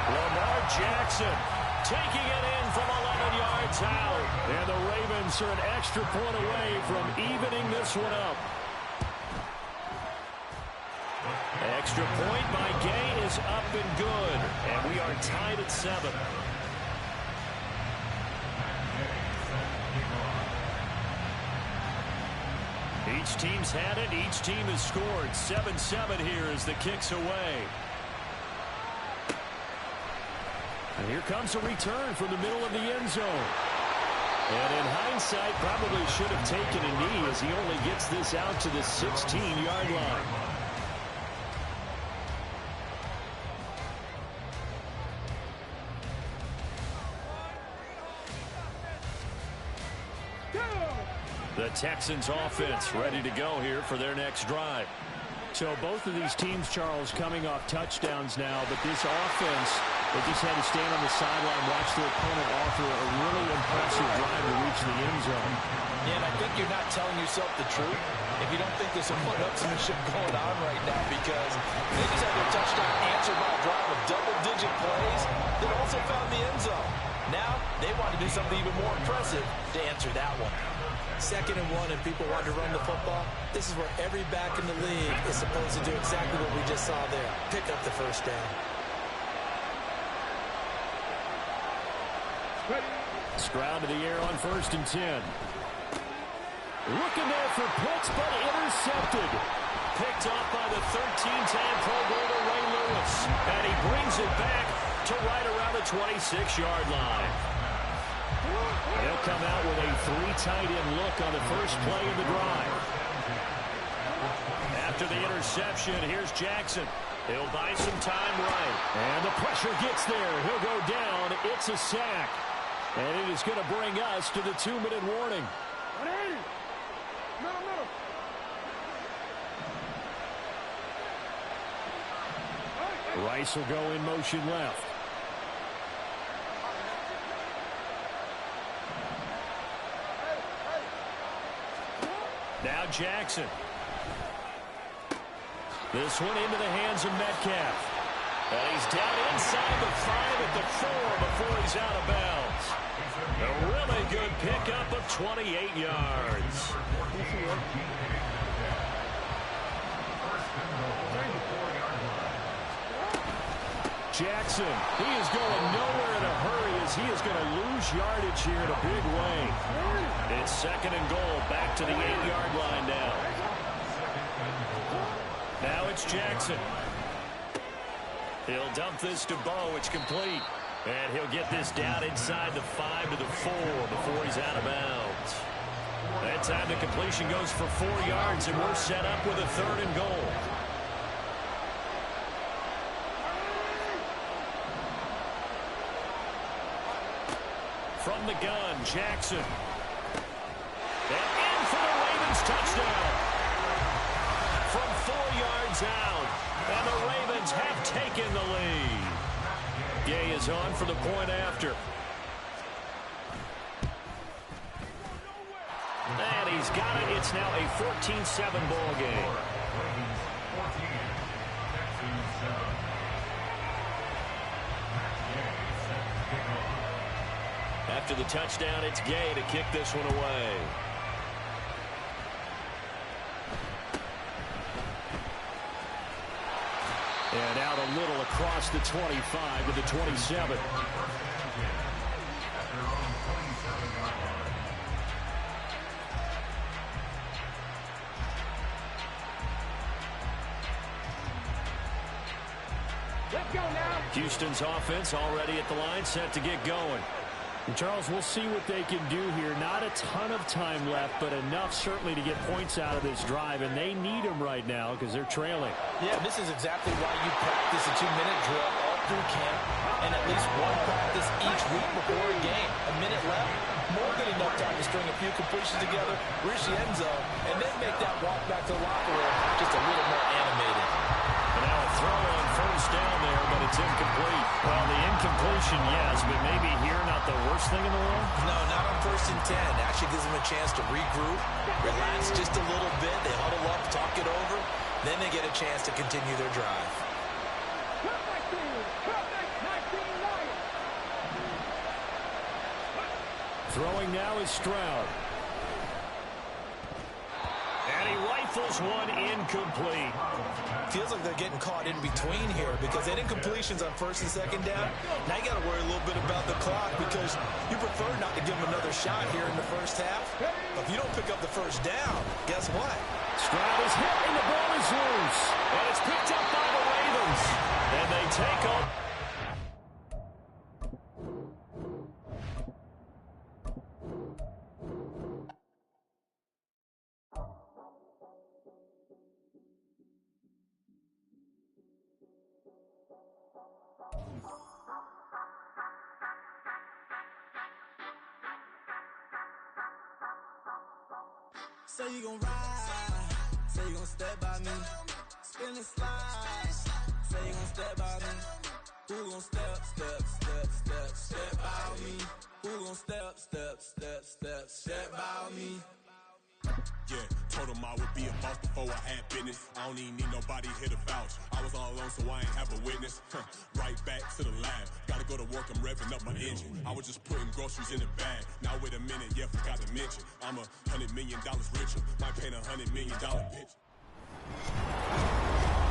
Lamar Jackson taking it in from 11 yards out. And the Ravens are an extra point away from evening this one up. Extra point by Gay is up and good. And we are tied at 7. Each team's had it. Each team has scored. 7-7 here as the kick's away. And here comes a return from the middle of the end zone. And in hindsight, probably should have taken a knee as he only gets this out to the 16-yard line. The Texans offense ready to go here for their next drive. So both of these teams, Charles, coming off touchdowns now, but this offense, they just had to stand on the sideline, watch their opponent offer a really impressive drive to reach the end zone. Yeah, and I think you're not telling yourself the truth if you don't think there's some one-upsmanship going on right now, because they just had their touchdown answered by a drive of double-digit plays that also found the end zone. Now, they want to do something even more impressive to answer that one. 2nd and 1 and people want to run the football. This is where every back in the league is supposed to do exactly what we just saw there. Pick up the first down. Stroud to the air on 1st and 10. Looking there for Pitts, but intercepted. Picked up by the 13-time Pro Bowler Ray Lewis. And he brings it back to right around the 26-yard line. He'll come out with a 3-tight-end look on the first play of the drive. After the interception, here's Jackson. He'll buy some time right. And the pressure gets there. He'll go down. It's a sack. And it is going to bring us to the 2-minute warning. Rice will go in motion left. Now Jackson. This one into the hands of Metcalf. And he's down inside the 5 at the 4 before he's out of bounds. A really good pickup of 28 yards. Jackson, he is going nowhere in a hurry as he is going to lose yardage here in a big way. It's 2nd and goal, back to the 8-yard line now. Now it's Jackson. He'll dump this to Bo. It's complete. And he'll get this down inside the 5 to the 4 before he's out of bounds. That time the completion goes for 4 yards, and we're set up with a 3rd and goal. From the gun, Jackson. And in for the Ravens touchdown. From 4 yards out. And the Ravens have taken the lead. Gay is on for the point after. And he's got it. It's now a 14-7 ball game. After the touchdown, it's Gay to kick this one away. And out a little across the 25 to the 27. Let's go now. Houston's offense already at the line, set to get going. And Charles, we'll see what they can do here. Not a ton of time left, but enough certainly to get points out of this drive, and they need them right now because they're trailing. Yeah, this is exactly why you practice a 2-minute drill all through camp and at least one practice each week before a game. A minute left, more than enough time to string a few completions together, reach the end zone, and then make that walk back to the locker room just a little more animated. And now a throw on first down there, but it's incomplete. Well, the incompletion, yes, but maybe here not the worst thing in the world? No, not on 1st and 10. Actually gives them a chance to regroup, relax just a little bit. They huddle up, talk it over. Then they get a chance to continue their drive. Throwing now is Stroud. And he rifles one incomplete. Feels like they're getting caught in between here because they didn't completions on 1st and 2nd down. Now you got to worry a little bit about the clock because you prefer not to give them another shot here in the 1st half. But if you don't pick up the 1st down, guess what? Stroud is hit and the ball is loose. And it's picked up by the Ravens. And they take off. Say you gon' ride, say you gon' step by me, spin and slide, say you gon' step by me, who gon' step by me, who gon' step by me. Yeah, told him I would be a boss before I had business. I don't even need nobody here to vouch. I was all alone, so I ain't have a witness. Right back to the lab. Gotta go to work, I'm revving up my engine. I was just putting groceries in the bag. Now wait a minute, yeah, forgot to mention. I'm $100 million richer. Might paint $100 million picture.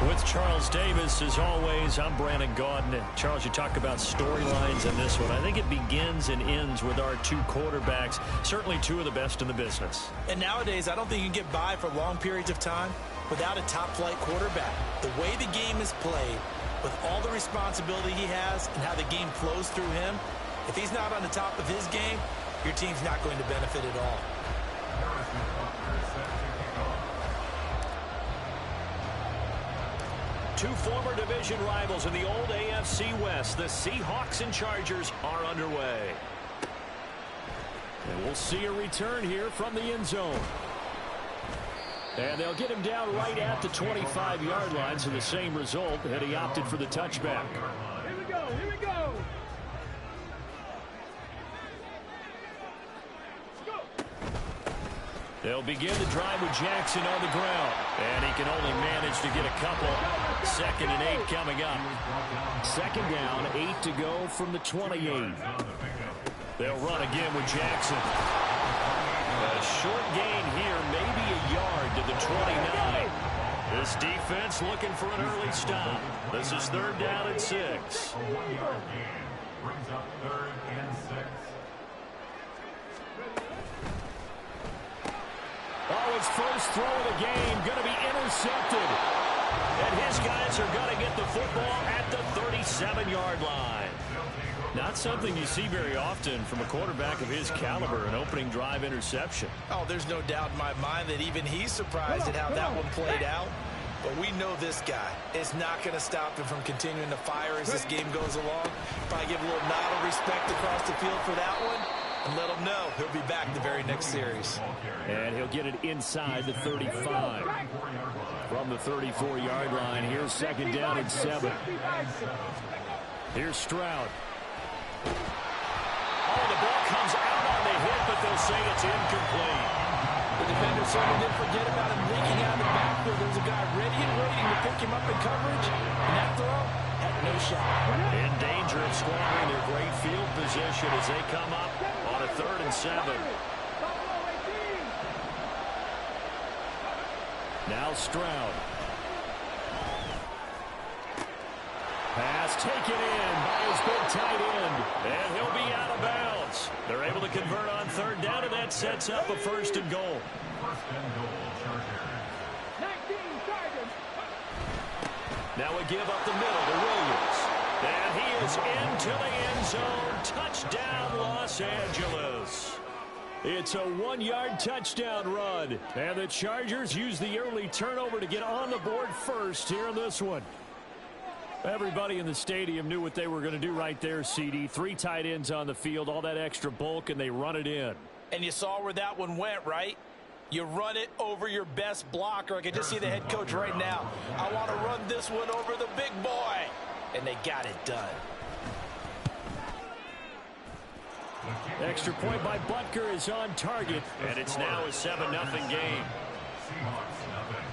With Charles Davis, as always, I'm Brandon Gaudin. And Charles, you talk about storylines in this one. I think it begins and ends with our two quarterbacks, certainly two of the best in the business. And nowadays, I don't think you can get by for long periods of time without a top-flight quarterback. The way the game is played, with all the responsibility he has and how the game flows through him, if he's not on the top of his game, your team's not going to benefit at all. Two former division rivals in the old AFC West, the Seahawks and Chargers, are underway. And we'll see a return here from the end zone. And they'll get him down right at the 25-yard line, so the same result, and he opted for the touchback. Here we go, here we go. They'll begin the drive with Jackson on the ground. And he can only manage managed to get a couple. 2nd and 8 coming up. 2nd down, 8 to go from the 28. They'll run again with Jackson. A short gain here, maybe a yard to the 29. This defense looking for an early stop. This is 3rd down and 6. A 1-yard gain brings up 3rd and 6. Oh, his first throw of the game going to be intercepted. And his guys are going to get the football at the 37-yard line. Not something you see very often from a quarterback of his caliber, an opening drive interception. Oh, there's no doubt in my mind that even he's surprised at how that one played out. But we know this guy is not going to stop him from continuing to fire as this game goes along. Probably give a little nod of respect across the field for that one and let him know he'll be back the very next series. And he'll get it inside the 35. From the 34-yard line, here's 2nd down and 7. Here's Stroud. Oh, the ball comes out on the hit, but they'll say it's incomplete. The defender certainly didn't forget about him leaking out of the backfield. There's a guy ready and waiting to pick him up in coverage. And that throw had no shot. In danger of squandering their great field position as they come up on a 3rd and 7. Now Stroud. Pass taken in by his big tight end. And he'll be out of bounds. They're able to convert on 3rd down, and that sets up a 1st and goal. 1st and goal, Chargers. 19 Chargers. Now we give up the middle to Williams. And he is into the end zone. Touchdown, Los Angeles. It's a 1-yard touchdown run. And the Chargers use the early turnover to get on the board first here in this one. Everybody in the stadium knew what they were going to do right there, CD. 3 tight ends on the field, all that extra bulk, and they run it in. And you saw where that one went, right? You run it over your best blocker. I can just see the head coach right now. I want to run this one over the big boy. And they got it done. Extra point by Butker is on target. And it's now a 7-0 game. Seahawks nothing.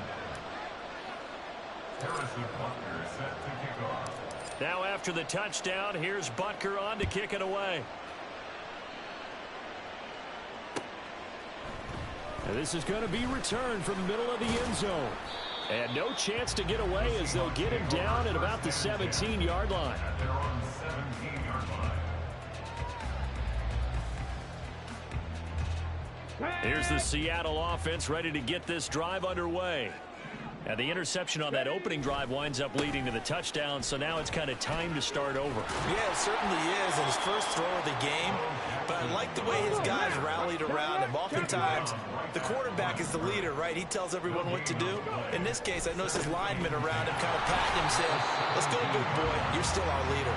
Harrison Butker set to kick off. Now after the touchdown, here's Butker on to kick it away. And this is going to be returned from the middle of the end zone. And no chance to get away as they'll get him down at about the 17-yard line. They're on the 17-yard line. Here's the Seattle offense ready to get this drive underway. And the interception on that opening drive winds up leading to the touchdown, so now it's kind of time to start over. Yeah, it certainly is, and his first throw of the game. But I like the way his guys rallied around him. Oftentimes, the quarterback is the leader, right? He tells everyone what to do. In this case, I noticed his linemen around him kind of patting him, saying, "Let's go, big boy. You're still our leader."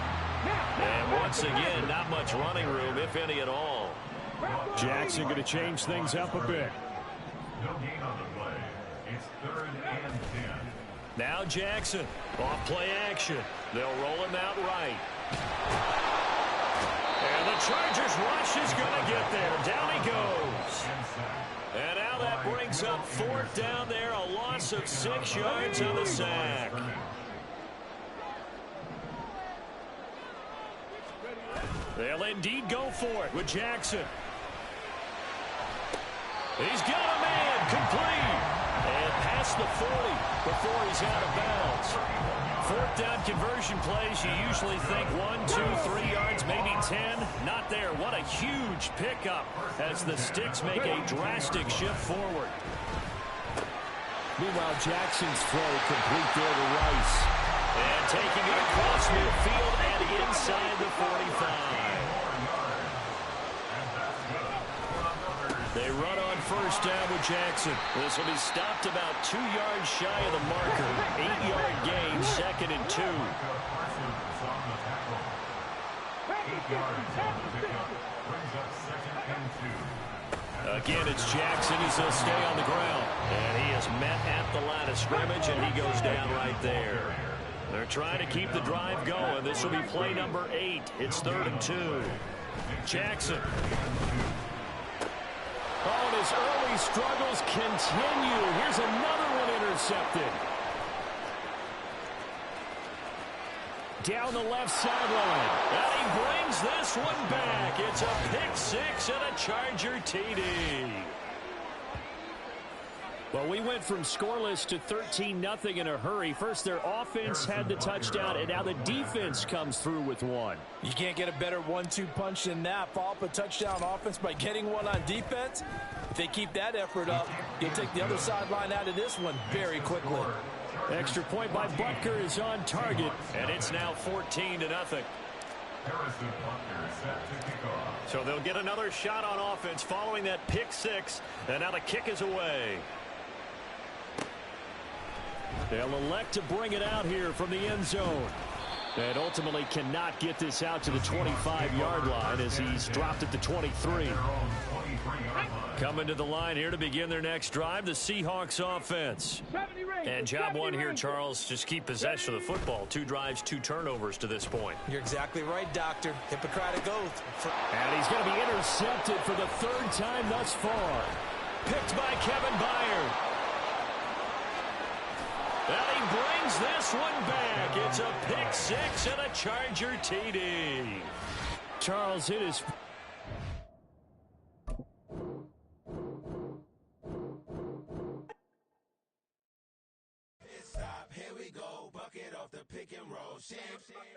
And once again, not much running room, if any at all. Jackson going to change things up a bit. No gain on the play. It's 3rd and 10. Now Jackson, off play action. They'll roll him out right. And the Chargers rush is going to get there. Down he goes. And now that brings up 4th down there, a loss of 6 yards on the sack. They'll indeed go for it with Jackson. He's got a man, complete. And past the 40 before he's out of bounds. 4th down conversion plays, you usually think 1, 2, 3 yards, maybe 10. Not there. What a huge pickup as the Sticks make a drastic shift forward. Meanwhile, Jackson's throw complete there to Rice. And taking it across midfield and inside the 45. They run on 1st down with Jackson. This will be stopped about 2 yards shy of the marker. 8-yard gain, 2nd and 2. Again, it's Jackson. He's going to stay on the ground. And he is met at the line of scrimmage, and he goes down right there. They're trying to keep the drive going. This will be play number 8. It's 3rd and 2. Jackson. Oh, and his early struggles continue. Here's another one intercepted. down the left sideline. And he brings this one back. It's a pick six and a Charger TD. Well, we went from scoreless to 13-0 in a hurry. First, their offense had the touchdown, and now the defense comes through with one. You can't get a better 1-2 punch than that. Follow up a touchdown offense by getting one on defense. If they keep that effort up, you'll take the other sideline out of this one very quickly. Extra point by Butker is on target. And it's now 14-0. So they'll get another shot on offense following that pick six. And now the kick is away. They'll elect to bring it out here from the end zone. And ultimately cannot get this out to the 25-yard line as he's dropped at the 23. Coming to the line here to begin their next drive, the Seahawks offense. And job one here, Charles, just keep possession of the football. 2 drives, 2 turnovers to this point. You're exactly right, Doctor. Hippocratic oath. And he's going to be intercepted for the 3rd time thus far. Picked by Kevin Byard. And he brings this one back. It's a pick six and a Charger TD. Charles, it is... Here we go, bucket off the pick and roll. Shit,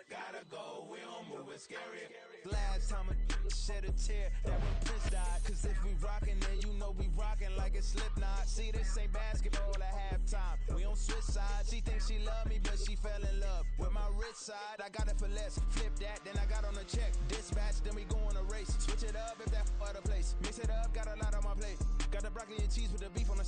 gotta go, we don't move it scary. Last time a shed a tear, that when Prince died. Cause if we rockin', then you know we rockin' like a Slipknot. See, this ain't basketball at halftime. We on switch sides. She thinks she love me, but she fell in love with my rich side. I got it for less. Flip that, then I got on a check. Dispatch, then we go on a race. Switch it up if that other place. Mix it up, got a lot on my plate. Got the broccoli and cheese with the beef on